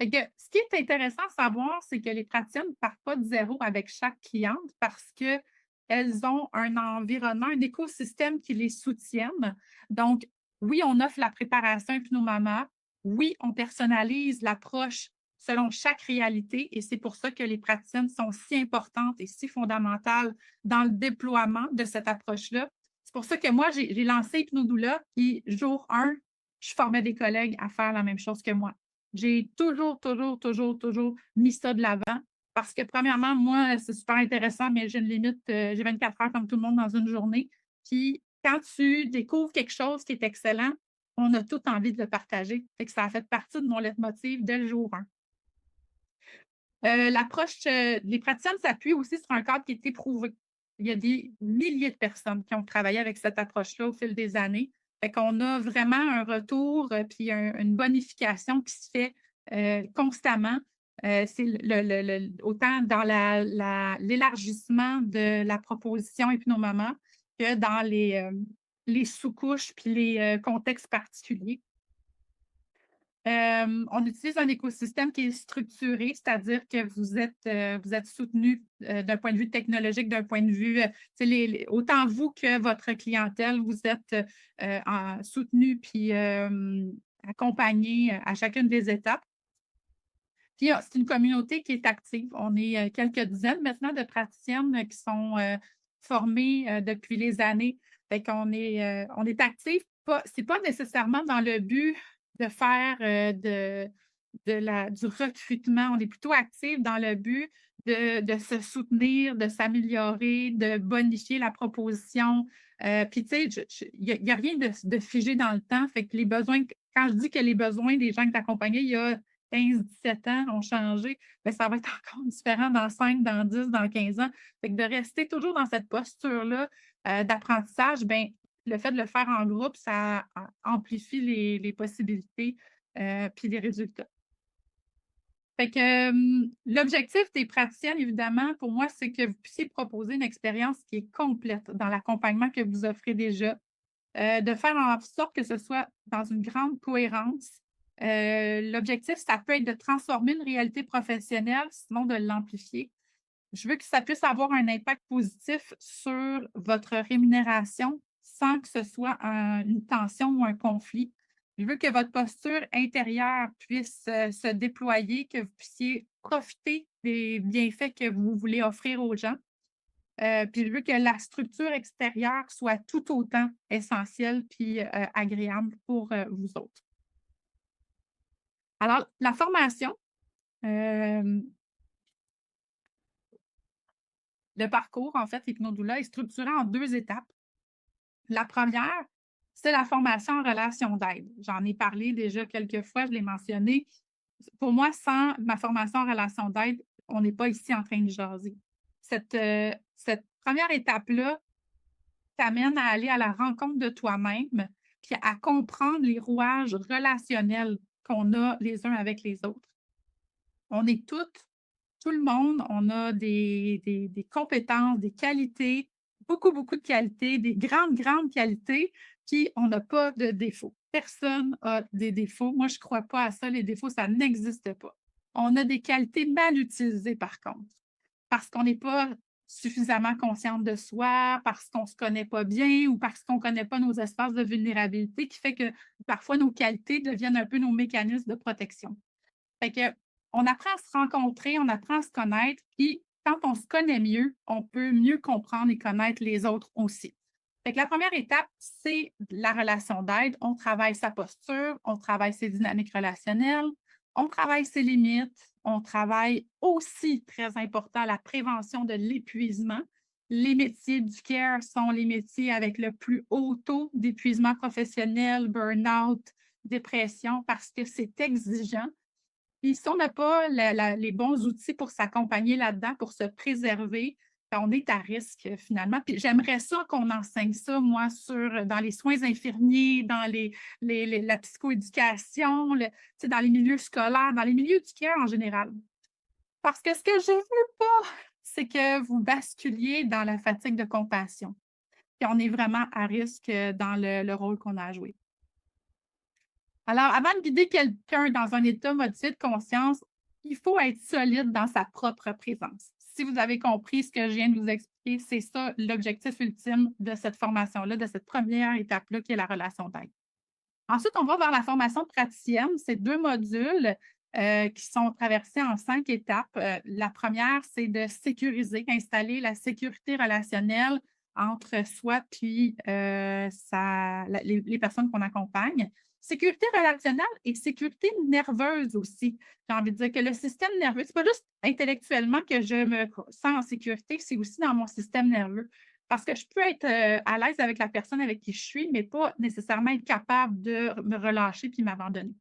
Fait que, ce qui est intéressant à savoir, c'est que les praticiennes ne partent pas de zéro avec chaque cliente parce qu'elles ont un environnement, un écosystème qui les soutiennent. Donc, oui, on offre la préparation Hypno-Mama. Oui, on personnalise l'approche selon chaque réalité et c'est pour ça que les praticiennes sont si importantes et si fondamentales dans le déploiement de cette approche-là. C'est pour ça que moi, j'ai lancé Hypnodoula, puis jour 1, je formais des collègues à faire la même chose que moi. J'ai toujours, toujours, toujours, toujours mis ça de l'avant parce que premièrement, moi, c'est super intéressant, mais j'ai une limite, j'ai 24 heures comme tout le monde dans une journée. Puis quand tu découvres quelque chose qui est excellent, on a tout envie de le partager. Fait que ça a fait partie de mon leitmotiv dès le jour 1. L'approche, les praticiennes s'appuient aussi sur un cadre qui est éprouvé. Il y a des milliers de personnes qui ont travaillé avec cette approche-là au fil des années. Fait qu'on a vraiment un retour, puis une bonification qui se fait, constamment. C'est autant dans l'élargissement de la proposition Hypnomaman que dans les sous-couches puis les, contextes particuliers. On utilise un écosystème qui est structuré, c'est-à-dire que vous êtes soutenu, d'un point de vue technologique, d'un point de vue, tu sais, autant vous que votre clientèle, vous êtes, soutenus puis, accompagnés, à chacune des étapes. Puis, c'est une communauté qui est active. On est, quelques dizaines maintenant de praticiennes, qui sont, formées, depuis les années. Fait on est actifs, c'est pas nécessairement dans le but de faire, du recrutement. On est plutôt actifs dans le but de se soutenir, de s'améliorer, de bonifier la proposition. Puis tu sais, il y a rien de figé dans le temps. Fait que les besoins quand je dis que les besoins des gens que tu accompagnais il y a 15-17 ans ont changé, bien, ça va être encore différent dans 5, dans 10, dans 15 ans. Fait que de rester toujours dans cette posture-là, d'apprentissage, bien, le fait de le faire en groupe, ça amplifie les possibilités, puis les résultats. Fait que, l'objectif des praticiennes, évidemment, pour moi, c'est que vous puissiez proposer une expérience qui est complète dans l'accompagnement que vous offrez déjà, de faire en sorte que ce soit dans une grande cohérence. L'objectif, ça peut être de transformer une réalité professionnelle, sinon de l'amplifier. Je veux que ça puisse avoir un impact positif sur votre rémunération sans que ce soit une tension ou un conflit. Je veux que votre posture intérieure puisse, se déployer, que vous puissiez profiter des bienfaits que vous voulez offrir aux gens. Puis je veux que la structure extérieure soit tout autant essentielle puis, agréable pour, vous autres. Alors la formation, hem, le parcours en fait Hypnodoula est structuré en 2 étapes. La première, c'est la formation en relation d'aide. J'en ai parlé déjà quelques fois, je l'ai mentionné. Pour moi, sans ma formation en relation d'aide, on n'est pas ici en train de jaser. Cette première étape-là t'amène à aller à la rencontre de toi-même, puis à comprendre les rouages relationnels qu'on a les uns avec les autres. On est toutes, tout le monde, on a des compétences, des qualités, beaucoup, beaucoup de qualités, des grandes, grandes qualités, puis on n'a pas de défauts. Personne a des défauts. Moi, je ne crois pas à ça, les défauts, ça n'existe pas. On a des qualités mal utilisées, par contre, parce qu'on n'est pas suffisamment consciente de soi, parce qu'on ne se connaît pas bien ou parce qu'on ne connaît pas nos espaces de vulnérabilité, qui fait que parfois nos qualités deviennent un peu nos mécanismes de protection. Fait que, on apprend à se rencontrer, on apprend à se connaître, puis quand on se connaît mieux, on peut mieux comprendre et connaître les autres aussi. Fait que la première étape, c'est la relation d'aide. On travaille sa posture, on travaille ses dynamiques relationnelles, on travaille ses limites, on travaille aussi, très important, la prévention de l'épuisement. Les métiers du care sont les métiers avec le plus haut taux d'épuisement professionnel, burn-out, dépression, parce que c'est exigeant. Puis si on n'a pas les bons outils pour s'accompagner là-dedans, pour se préserver, ben, on est à risque, finalement. Puis j'aimerais ça qu'on enseigne ça, moi, dans les soins infirmiers, dans la psychoéducation, tu sais, dans les milieux scolaires, dans les milieux du care en général. Parce que ce que je veux pas, c'est que vous basculiez dans la fatigue de compassion. Puis on est vraiment à risque, dans le rôle qu'on a à jouer. Alors, avant de guider quelqu'un dans un état modifié de conscience, il faut être solide dans sa propre présence. Si vous avez compris ce que je viens de vous expliquer, c'est ça l'objectif ultime de cette formation-là, de cette première étape-là qui est la relation d'aide. Ensuite, on va vers la formation praticienne. C'est 2 modules qui sont traversés en 5 étapes. La première, c'est de sécuriser, installer la sécurité relationnelle entre soi puis les personnes qu'on accompagne. Sécurité relationnelle et sécurité nerveuse aussi. J'ai envie de dire que le système nerveux, c'est pas juste intellectuellement que je me sens en sécurité, c'est aussi dans mon système nerveux. Parce que je peux être à l'aise avec la personne avec qui je suis, mais pas nécessairement être capable de me relâcher puis m'abandonner.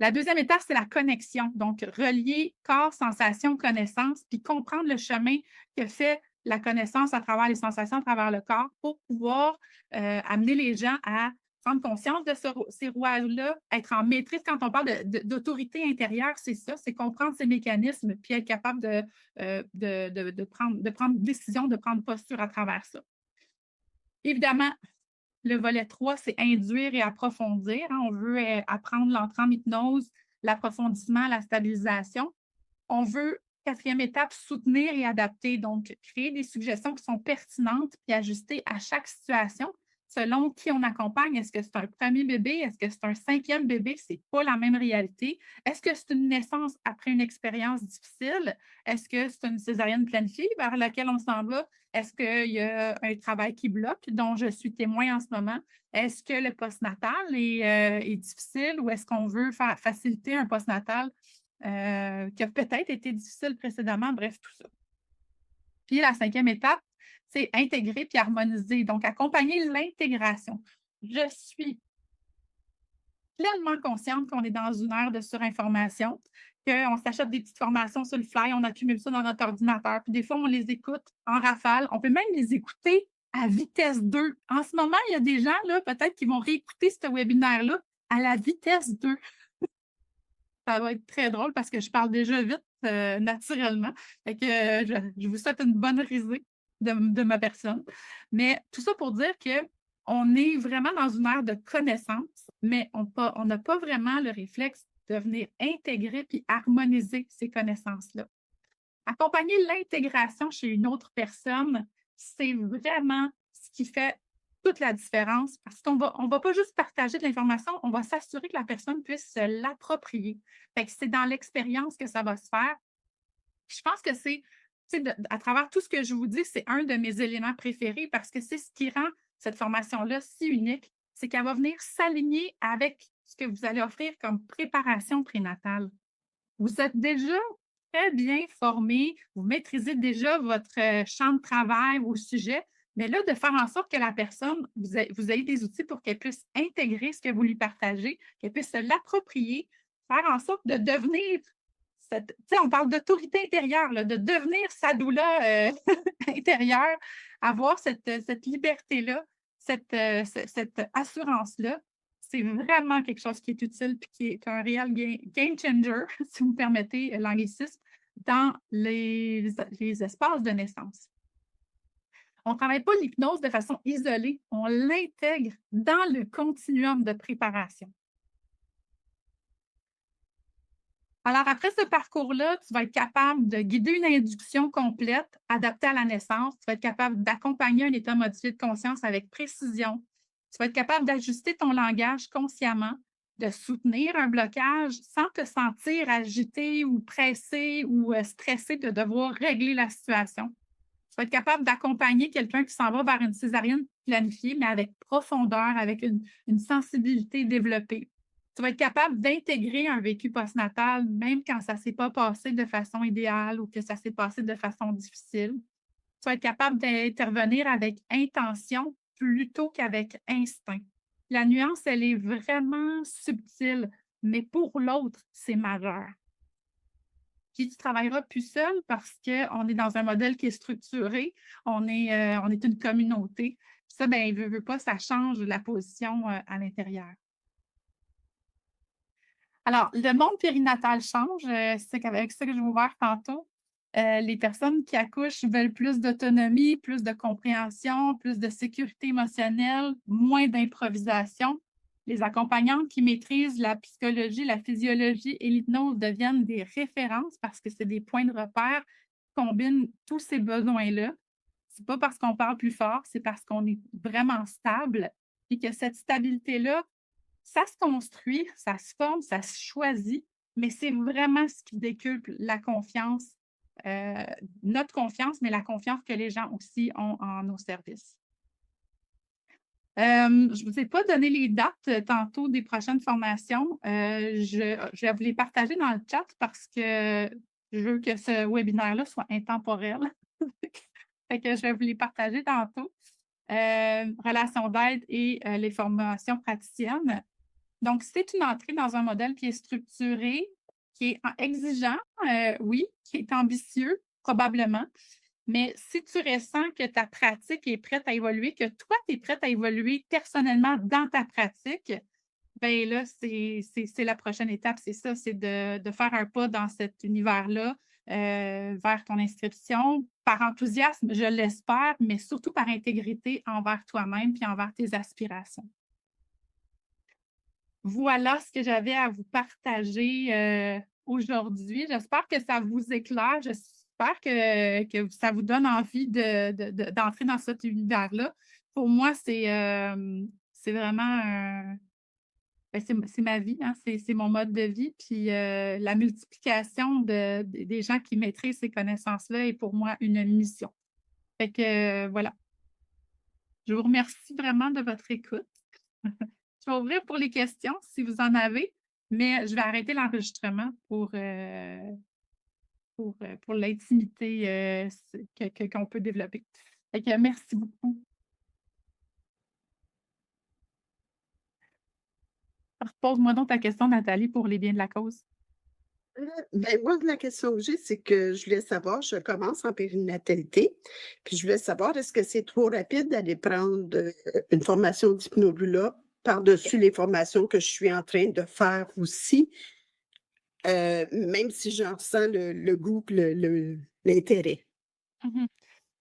La deuxième étape, c'est la connexion. Donc, relier corps, sensation, connaissance, puis comprendre le chemin que fait la connaissance à travers les sensations, à travers le corps, pour pouvoir amener les gens à prendre conscience de ces rouages-là, être en maîtrise. Quand on parle d'autorité intérieure, c'est ça, c'est comprendre ces mécanismes, puis être capable de prendre décision, de prendre posture à travers ça. Évidemment, le volet 3, c'est induire et approfondir, hein. On veut apprendre l'entrée en hypnose, l'approfondissement, la stabilisation. On veut, quatrième étape, soutenir et adapter. Donc, créer des suggestions qui sont pertinentes puis ajuster à chaque situation selon qui on accompagne. Est-ce que c'est un premier bébé? Est-ce que c'est un cinquième bébé? Ce n'est pas la même réalité. Est-ce que c'est une naissance après une expérience difficile? Est-ce que c'est une césarienne planifiée vers laquelle on s'en va? Est-ce qu'il y a un travail qui bloque, dont je suis témoin en ce moment? Est-ce que le postnatal est difficile ou est-ce qu'on veut faciliter un postnatal qui a peut-être été difficile précédemment? Bref, tout ça. Puis la cinquième étape, c'est intégrer puis harmoniser. Donc, accompagner l'intégration. Je suis pleinement consciente qu'on est dans une ère de surinformation, qu'on s'achète des petites formations sur le fly, on accumule ça dans notre ordinateur, puis des fois, on les écoute en rafale. On peut même les écouter à vitesse 2. En ce moment, il y a des gens, là, peut-être, qui vont réécouter ce webinaire-là à la vitesse 2. Ça va être très drôle parce que je parle déjà vite, naturellement. Fait que, je vous souhaite une bonne risée de ma personne. Mais tout ça pour dire qu'on est vraiment dans une ère de connaissance, mais on n'a pas vraiment le réflexe de venir intégrer puis harmoniser ces connaissances-là. Accompagner l'intégration chez une autre personne, c'est vraiment ce qui fait toute la différence parce qu'on va pas juste partager de l'information, on va s'assurer que la personne puisse se l'approprier. Fait que c'est dans l'expérience que ça va se faire. Je pense que c'est, tu sais, à travers tout ce que je vous dis, c'est un de mes éléments préférés parce que c'est ce qui rend cette formation-là si unique, c'est qu'elle va venir s'aligner avec ce que vous allez offrir comme préparation prénatale. Vous êtes déjà très bien formé, vous maîtrisez déjà votre champ de travail, vos sujets, mais là, de faire en sorte que la personne, vous ayez des outils pour qu'elle puisse intégrer ce que vous lui partagez, qu'elle puisse se l'approprier, faire en sorte de devenir, tu sais, on parle d'autorité intérieure, là, de devenir sa doula intérieure, avoir cette liberté-là, cette assurance-là, c'est vraiment quelque chose qui est utile et qui est un réel game changer, si vous me permettez l'anglicisme, dans les espaces de naissance. On ne travaille pas l'hypnose de façon isolée, on l'intègre dans le continuum de préparation. Alors, après ce parcours-là, tu vas être capable de guider une induction complète, adaptée à la naissance. Tu vas être capable d'accompagner un état modifié de conscience avec précision. Tu vas être capable d'ajuster ton langage consciemment, de soutenir un blocage sans te sentir agité ou pressé ou stressé de devoir régler la situation. Tu vas être capable d'accompagner quelqu'un qui s'en va vers une césarienne planifiée, mais avec profondeur, avec une sensibilité développée. Tu vas être capable d'intégrer un vécu postnatal, même quand ça ne s'est pas passé de façon idéale ou que ça s'est passé de façon difficile. Tu vas être capable d'intervenir avec intention plutôt qu'avec instinct. La nuance, elle est vraiment subtile, mais pour l'autre, c'est majeur. Puis tu ne travailleras plus seul parce qu'on est dans un modèle qui est structuré, on est une communauté. Puis ça, ben, veut pas, ça change la position à l'intérieur. Alors, le monde périnatal change, c'est avec ça que je vais ouvert tantôt. Les personnes qui accouchent veulent plus d'autonomie, plus de compréhension, plus de sécurité émotionnelle, moins d'improvisation. Les accompagnantes qui maîtrisent la psychologie, la physiologie et l'hypnose deviennent des références parce que c'est des points de repère qui combinent tous ces besoins-là. C'est pas parce qu'on parle plus fort, c'est parce qu'on est vraiment stable et que cette stabilité-là, ça se construit, ça se forme, ça se choisit, mais c'est vraiment ce qui décuple la confiance notre confiance, mais la confiance que les gens aussi ont en nos services. Je ne vous ai pas donné les dates tantôt des prochaines formations. Je vais vous les partager dans le chat parce que je veux que ce webinaire-là soit intemporel. Fait que je vais vous les partager tantôt. Relations d'aide et les formations praticiennes. Donc, c'est une entrée dans un modèle qui est structuré, qui est exigeant, oui, qui est ambitieux, probablement. Mais si tu ressens que ta pratique est prête à évoluer, que toi, tu es prête à évoluer personnellement dans ta pratique, bien là, c'est la prochaine étape, c'est ça, c'est de faire un pas dans cet univers-là vers ton inscription, par enthousiasme, je l'espère, mais surtout par intégrité envers toi-même puis envers tes aspirations. Voilà ce que j'avais à vous partager aujourd'hui. J'espère que ça vous éclaire. J'espère que ça vous donne envie d'entrer dans cet univers-là. Pour moi, c'est vraiment ben, c'est ma vie, hein, c'est mon mode de vie. Puis la multiplication des gens qui maîtrisent ces connaissances-là est pour moi une mission. Fait que voilà. Je vous remercie vraiment de votre écoute. Je vais ouvrir pour les questions si vous en avez, mais je vais arrêter l'enregistrement pour l'intimité qu'on peut développer. Fait que merci beaucoup. Pose-moi donc ta question, Nathalie, pour les biens de la cause. Ben, moi, la question que j'ai, c'est que je voulais savoir, je commence en périnatalité, puis je voulais savoir, est-ce que c'est trop rapide d'aller prendre une formation d'hypnobula par-dessus les formations que je suis en train de faire aussi, même si j'en ressens le goût, l'intérêt. Mhm.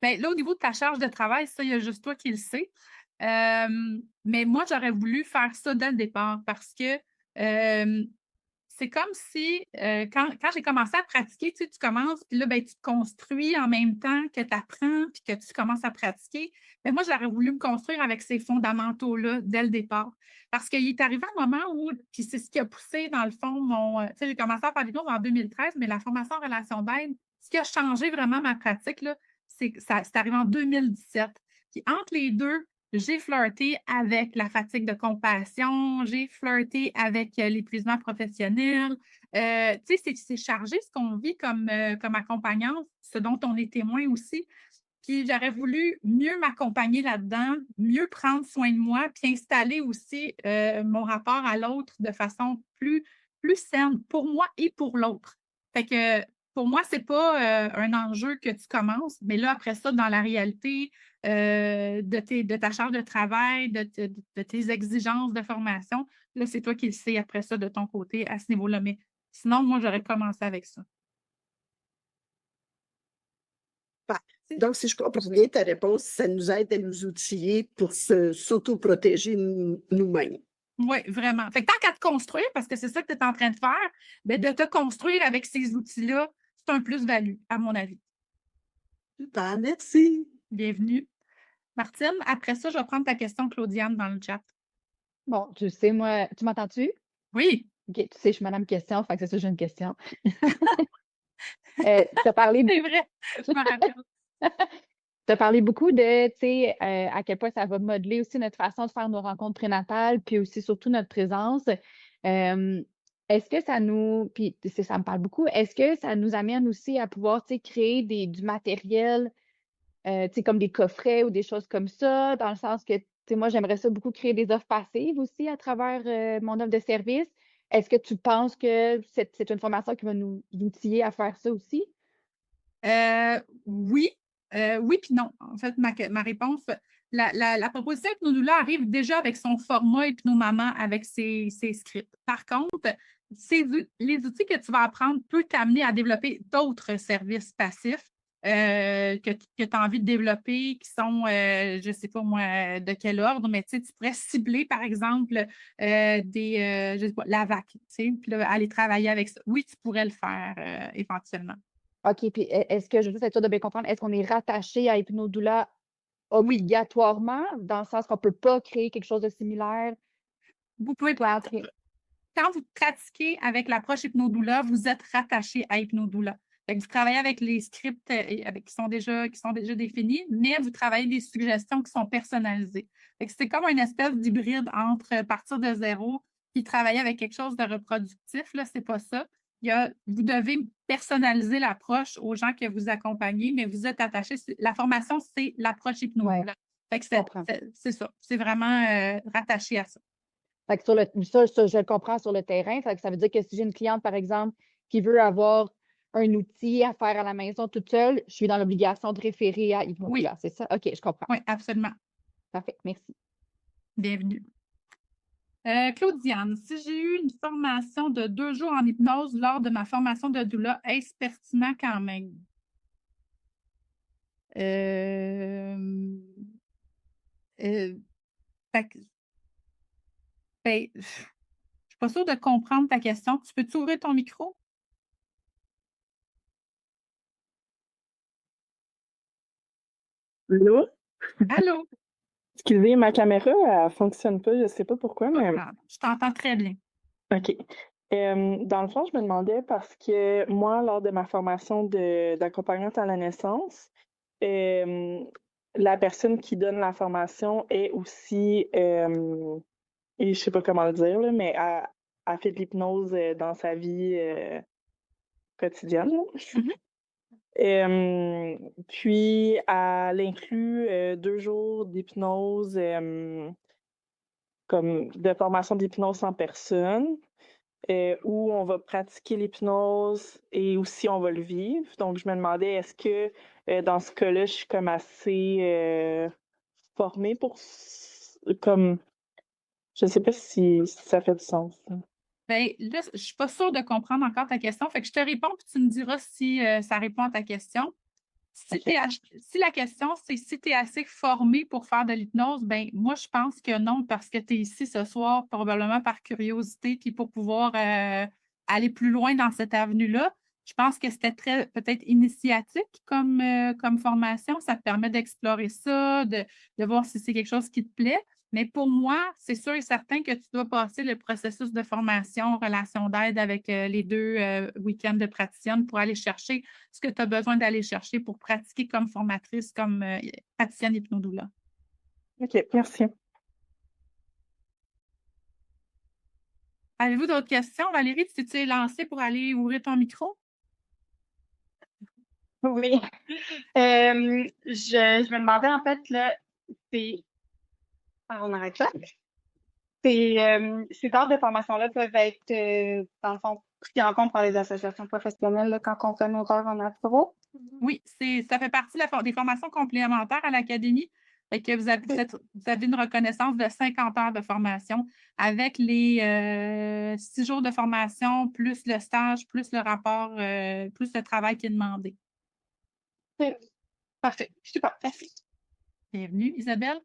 Ben, là, au niveau de ta charge de travail, ça, il y a juste toi qui le sais. Mais moi, j'aurais voulu faire ça dès le départ parce que c'est comme si, quand j'ai commencé à pratiquer, tu sais, tu commences, puis là, ben, tu te construis en même temps que tu apprends, puis que tu commences à pratiquer. Mais moi, j'aurais voulu me construire avec ces fondamentaux-là dès le départ. Parce qu'il est arrivé un moment où, puis c'est ce qui a poussé, dans le fond, tu sais, j'ai commencé à faire des cours en 2013, mais la formation en relation d'aide, ce qui a changé vraiment ma pratique, là, c'est arrivé en 2017. Puis entre les deux, j'ai flirté avec la fatigue de compassion, j'ai flirté avec l'épuisement professionnel. Tu sais, c'est chargé ce qu'on vit comme accompagnante, ce dont on est témoin aussi. Puis j'aurais voulu mieux m'accompagner là-dedans, mieux prendre soin de moi, puis installer aussi mon rapport à l'autre de façon plus saine pour moi et pour l'autre. Fait que pour moi, c'est pas un enjeu que tu commences, mais là, après ça, dans la réalité de ta charge de travail, de tes exigences de formation, là, c'est toi qui le sais après ça de ton côté à ce niveau-là. Mais sinon, moi, j'aurais commencé avec ça. Bah, donc, si je comprends bien ta réponse, ça nous aide à nous outiller pour s'auto-protéger nous-mêmes. Oui, vraiment. Fait que tant qu'à te construire, parce que c'est ça que tu es en train de faire, bien, de te construire avec ces outils-là, c'est un plus-value, à mon avis. Super, merci. Bienvenue. Martine, après ça, je vais prendre ta question, Claudiane, dans le chat. Bon, tu sais, moi, tu m'entends-tu? Oui, OK, tu sais, je suis madame question, fait que c'est ça, j'ai une question. Tu as parlé, c'est vrai. Je me rappelle. t'as parlé beaucoup de, tu sais, à quel point ça va modeler aussi notre façon de faire nos rencontres prénatales, puis aussi surtout notre présence. Est-ce que ça nous, puis ça me parle beaucoup, est-ce que ça nous amène aussi à pouvoir, tu sais, créer du matériel, tu sais, comme des coffrets ou des choses comme ça, dans le sens que, tu sais, moi, j'aimerais ça beaucoup créer des offres passives aussi à travers mon offre de service. Est-ce que tu penses que c'est une formation qui va nous outiller à faire ça aussi? Oui, oui puis non. En fait, ma réponse, la proposition Hypnodula arrive déjà avec son format Hypnomaman avec ses scripts. Par contre, les outils que tu vas apprendre peuvent t'amener à développer d'autres services passifs que tu as envie de développer, qui sont, je ne sais pas moi, de quel ordre, mais tu sais, tu pourrais cibler, par exemple, je sais pas, la VAC, tu sais, puis là, aller travailler avec ça. Oui, tu pourrais le faire éventuellement. OK, puis est-ce que, je veux juste être sûre de bien comprendre, est-ce qu'on est rattaché à Hypnodoula obligatoirement, dans le sens qu'on ne peut pas créer quelque chose de similaire? Vous pouvez Pour entrer. Quand vous pratiquez avec l'approche Hypnodoula, vous êtes rattaché à Hypnodoula. Fait que vous travaillez avec les scripts qui sont déjà définis, mais vous travaillez des suggestions qui sont personnalisées. Fait que c'est comme une espèce d'hybride entre partir de zéro puis travailler avec quelque chose de reproductif. Là, c'est pas ça. Vous devez personnaliser l'approche aux gens que vous accompagnez, mais vous êtes attaché. La formation, c'est l'approche hypnose. Ouais, Fait que je comprends. c'est ça. C'est vraiment rattaché à ça. Fait que ça, je le comprends sur le terrain. Fait que ça veut dire que si j'ai une cliente, par exemple, qui veut avoir un outil à faire à la maison toute seule, je suis dans l'obligation de référer à Oui, Hypnopia, c'est ça? OK, je comprends. oui, absolument. Parfait, merci. Bienvenue. Claudiane, si j'ai eu une formation de 2 jours en hypnose lors de ma formation de doula, est-ce pertinent quand même? Euh, euh, fait que- ben, je suis pas sûre de comprendre ta question. Tu peux-tu ouvrir ton micro? Allô? Allô? Excusez, ma caméra, elle fonctionne pas, je sais pas pourquoi, mais Ah, je t'entends très bien. OK. Dans le fond, je me demandais parce que moi, lors de ma formation d'accompagnante à la naissance, la personne qui donne la formation est aussi, et je sais pas comment le dire, là, mais elle fait de l'hypnose dans sa vie quotidienne, là. Mhm. Puis, elle inclut 2 jours d'hypnose, comme de formation d'hypnose en personne, où on va pratiquer l'hypnose et aussi on va le vivre. Donc, je me demandais, est-ce que dans ce cas-là, je suis comme assez formée pour comme je sais pas si ça fait du sens, là. Ben, là, je suis pas sûre de comprendre encore ta question. Fait que je te réponds, puis tu me diras si ça répond à ta question. Si, OK. si la question, c'est si tu es assez formé pour faire de l'hypnose, ben moi, je pense que non, parce que tu es ici ce soir probablement par curiosité, puis pour pouvoir aller plus loin dans cette avenue-là. Je pense que c'était très peut-être initiatique comme formation. Ça te permet d'explorer ça, de voir si c'est quelque chose qui te plaît. Mais pour moi, c'est sûr et certain que tu dois passer le processus de formation, relation d'aide avec les 2 week-ends de praticienne pour aller chercher ce que tu as besoin d'aller chercher pour pratiquer comme formatrice, comme praticienne hypnodoula. OK, merci. Avez-vous d'autres questions? Valérie, tu t'es lancée pour aller ouvrir ton micro? Oui. Je me demandais en fait, là, c'est. Ah, on arrête là. Ces genres de formations-là peuvent être, dans le fond, pris en compte par les associations professionnelles là, quand on fait nos heures en afro. Oui, ça fait partie des formations complémentaires à l'académie. Fait que vous avez une reconnaissance de 50 heures de formation avec les 6 jours de formation, plus le stage, plus le rapport, plus le travail qui est demandé. C'est- Parfait. Super. Merci. Bienvenue, Isabelle.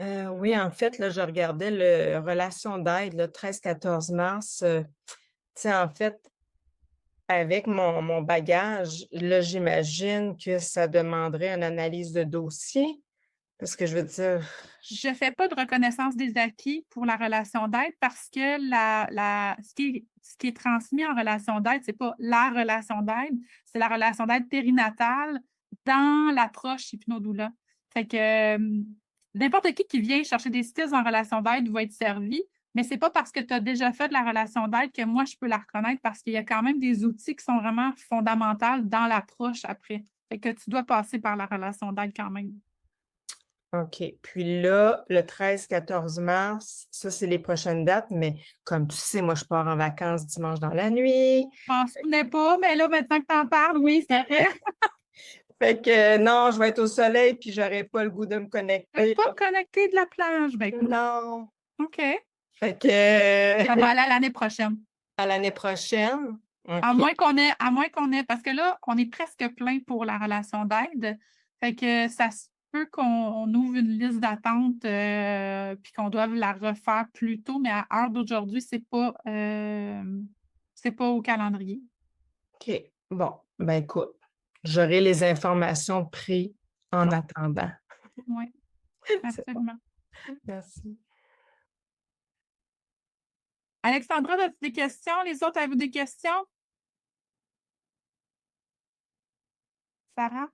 Oui, en fait, là, je regardais le relation d'aide, le 13-14 mars. Tu sais, en fait, avec mon bagage, là, j'imagine que ça demanderait une analyse de dossier. Parce que je veux dire, Je ne fais pas de reconnaissance des acquis pour la relation d'aide parce que ce qui est transmis en relation d'aide, ce n'est pas la relation d'aide, c'est la relation d'aide périnatale dans l'approche hypnodoula. Fait que n'importe qui vient chercher des skills en relation d'aide va être servi, mais ce n'est pas parce que tu as déjà fait de la relation d'aide que moi, je peux la reconnaître parce qu'il y a quand même des outils qui sont vraiment fondamentaux dans l'approche après. Fait que tu dois passer par la relation d'aide quand même. OK. Puis là, le 13-14 mars, ça, c'est les prochaines dates, mais comme tu sais, moi, je pars en vacances dimanche dans la nuit. Je m'en souvenais pas, mais là, maintenant que tu en parles, oui, c'est vrai. Fait que non, je vais être au soleil, puis j'aurai pas le goût de me connecter. Pas connecté de la plage. Ben, écoute, Non. OK. Fait que Ça va aller à l'année prochaine. à l'année prochaine. À OK. moins qu'on ait, parce que là, on est presque plein pour la relation d'aide. Fait que ça se peut qu'on ouvre une liste d'attente puis qu'on doive la refaire plus tôt, mais à l'heure d'aujourd'hui, c'est pas au calendrier. OK. Bon, ben écoute, j'aurai les informations prises en attendant. Oui, C'est bon. absolument. Merci. Alexandra, as-tu des questions? Les autres, avez-vous des questions? Sarah?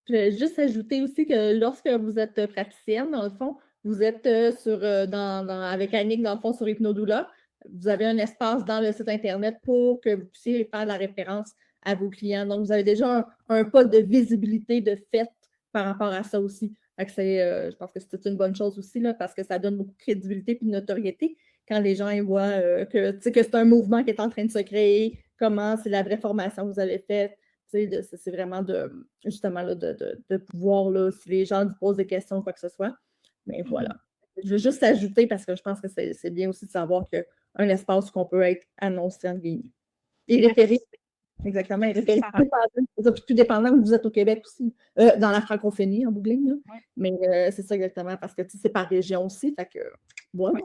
Je vais juste ajouter aussi que lorsque vous êtes praticienne, dans le fond, vous êtes avec Annick, dans le fond, sur Hypnodoula. Vous avez un espace dans le site Internet pour que vous puissiez faire la référence à vos clients. Donc, vous avez déjà un pas de visibilité de fait par rapport à ça aussi. Je pense que c'est une bonne chose aussi, là, parce que ça donne beaucoup de crédibilité et de notoriété quand les gens ils voient que c'est un mouvement qui est en train de se créer, comment c'est la vraie formation que vous avez faite. C'est vraiment justement là, de pouvoir, là, si les gens vous posent des questions, quoi que ce soit. Mais voilà. Je veux juste ajouter parce que je pense que c'est bien aussi de savoir qu'il y a un espace où on peut être annoncé en guillemets. Et référé, exactement, et référé tout dépendant où vous êtes au Québec aussi, dans la francophonie en bout de ligne, là. Ouais. Mais c'est ça exactement, parce que c'est par région aussi. Fait que voilà.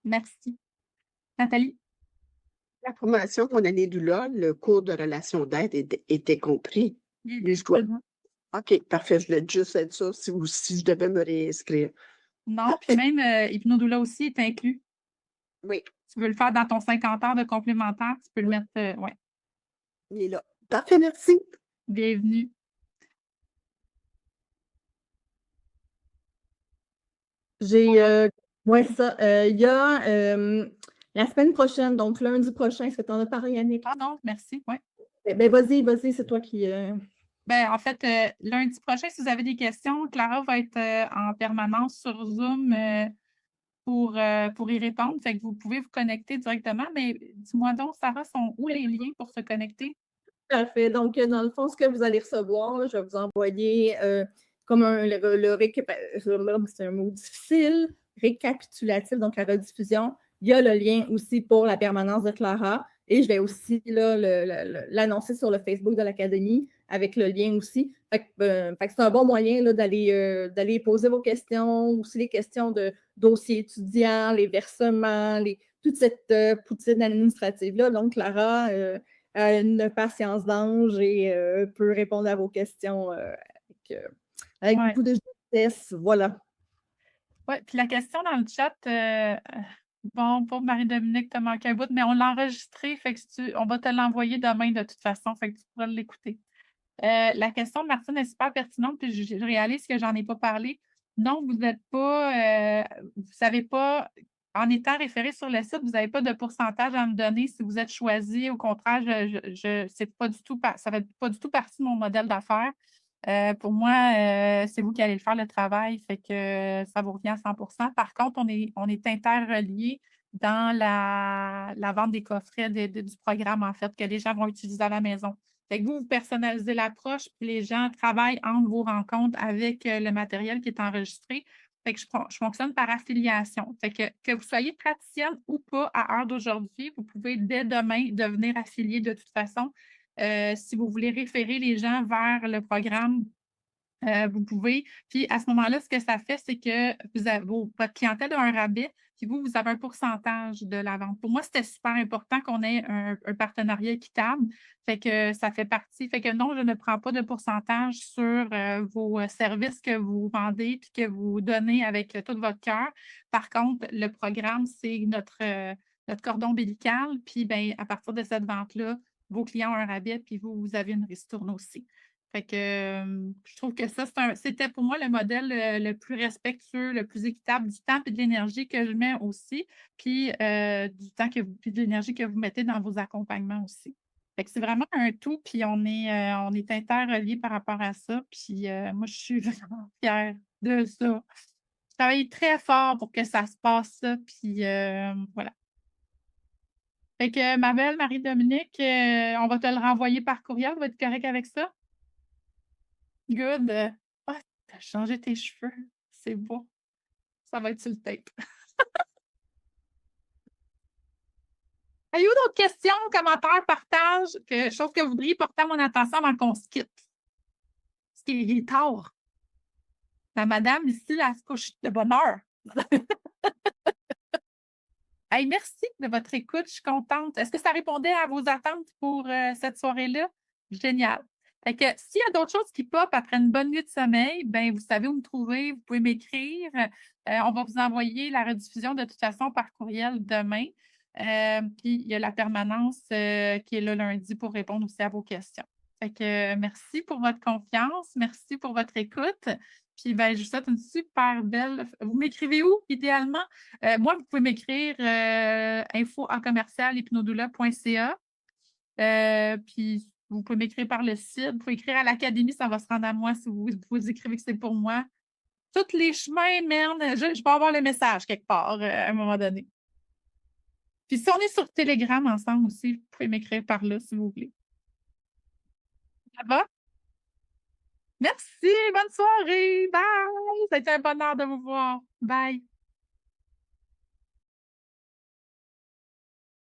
Merci. Nathalie? La formation mon année doula, le cours de relation d'aide était compris. Mais je dois. OK, parfait. Je voulais juste être sûre si je devais me réinscrire. Non, puis même Hypnodoula aussi est inclus. Oui, Tu veux le faire dans ton 50 heures de complémentaire, tu peux le mettre, ouais. il est là. Parfait, merci. Bienvenue. Ouais, ça. Il y a la semaine prochaine, donc lundi prochain, est-ce que tu en as parlé, Yannick? Ah non, merci, ouais. Ben, vas-y, c'est toi qui. Ben, en fait, lundi prochain, si vous avez des questions, Clara va être en permanence sur Zoom pour y répondre. Fait que vous pouvez vous connecter directement. Mais dis-moi donc, Sarah, sont où les liens pour se connecter? Parfait. Donc, dans le fond, ce que vous allez recevoir, là, je vais vous envoyer comme c'est un mot difficile, récapitulatif, donc la rediffusion. Il y a le lien aussi pour la permanence de Clara. Et je vais aussi l'annoncer sur le Facebook de l'Académie avec le lien aussi. Fait que c'est un bon moyen là, d'aller poser vos questions, aussi les questions de dossiers étudiants, les versements, toute cette poutine administrative-là. Donc, Clara a une patience d'ange et peut répondre à vos questions avec Ouais. beaucoup de justesse. Voilà. Oui, puis la question dans le chat, bon, pour Marie-Dominique, tu as manqué un bout, mais on l'a enregistré, fait que on va te l'envoyer demain de toute façon, fait que tu pourras l'écouter. La question de Martine est super pertinente, puis je réalise que j'en ai pas parlé. Non, vous n'êtes pas, vous savez pas, en étant référé sur le site, vous n'avez pas de pourcentage à me donner si vous êtes choisi. Au contraire, c'est pas du tout, ça fait pas du tout partie de mon modèle d'affaires. Pour moi, c'est vous qui allez le faire le travail, fait que ça vous revient à 100%. Par contre, on est interreliés dans la vente des coffrets du programme, en fait, que les gens vont utiliser à la maison. Fait que vous personnalisez l'approche, puis les gens travaillent entre vos rencontres avec le matériel qui est enregistré. Fait que je fonctionne par affiliation. Fait que vous soyez praticienne ou pas à l'heure d'aujourd'hui, vous pouvez dès demain devenir affilié de toute façon. Si vous voulez référer les gens vers le programme, vous pouvez. Puis à ce moment-là, ce que ça fait, c'est que votre clientèle a un rabais, puis vous avez un pourcentage de la vente. Pour moi, c'était super important qu'on ait un partenariat équitable. Fait que ça fait partie. Fait que non, je ne prends pas de pourcentage sur vos services que vous vendez puis que vous donnez avec tout votre cœur. Par contre, le programme, c'est notre cordon ombilical. Puis ben, à partir de cette vente-là, vos clients ont un rabais, puis vous avez une ristourne aussi. Fait que je trouve que ça, c'était pour moi le modèle le plus respectueux, le plus équitable du temps et de l'énergie que je mets aussi, puis du temps puis de l'énergie que vous mettez dans vos accompagnements aussi. Fait que c'est vraiment un tout, puis on est interreliés par rapport à ça. Puis moi, je suis vraiment fière de ça. Je travaille très fort pour que ça se passe, ça, puis voilà. Fait que ma belle Marie-Dominique, on va te le renvoyer par courriel. Tu vas être correct avec ça? Good. Ah, t'as changé tes cheveux. C'est beau. Ça va être sur le tape. Avez-vous d'autres questions, commentaires, partages, choses que vous voudriez porter à mon attention avant qu'on se quitte? Parce qu'il est tard. La madame ici, elle se couche de bonne heure. Hey, merci de votre écoute. Je suis contente. Est-ce que ça répondait à vos attentes pour cette soirée-là? Génial. Fait que s'il y a d'autres choses qui pop après une bonne nuit de sommeil, ben vous savez où me trouver, vous pouvez m'écrire. On va vous envoyer la rediffusion de toute façon par courriel demain. Puis il y a la permanence qui est le lundi pour répondre aussi à vos questions. Fait que merci pour votre confiance, merci pour votre écoute. Puis ben, je vous souhaite une super belle. Vous m'écrivez où, idéalement? Moi, vous pouvez m'écrire info@commercialhypnodoula.ca. Puis vous pouvez m'écrire par le site, vous pouvez écrire à l'académie, ça va se rendre à moi si vous écrivez que c'est pour moi. Tous les chemins mènent, je vais avoir le message quelque part à un moment donné. Puis si on est sur Telegram ensemble aussi, vous pouvez m'écrire par là si vous voulez. Ça va? Merci, bonne soirée, bye! Ça a été un bonheur de vous voir. Bye!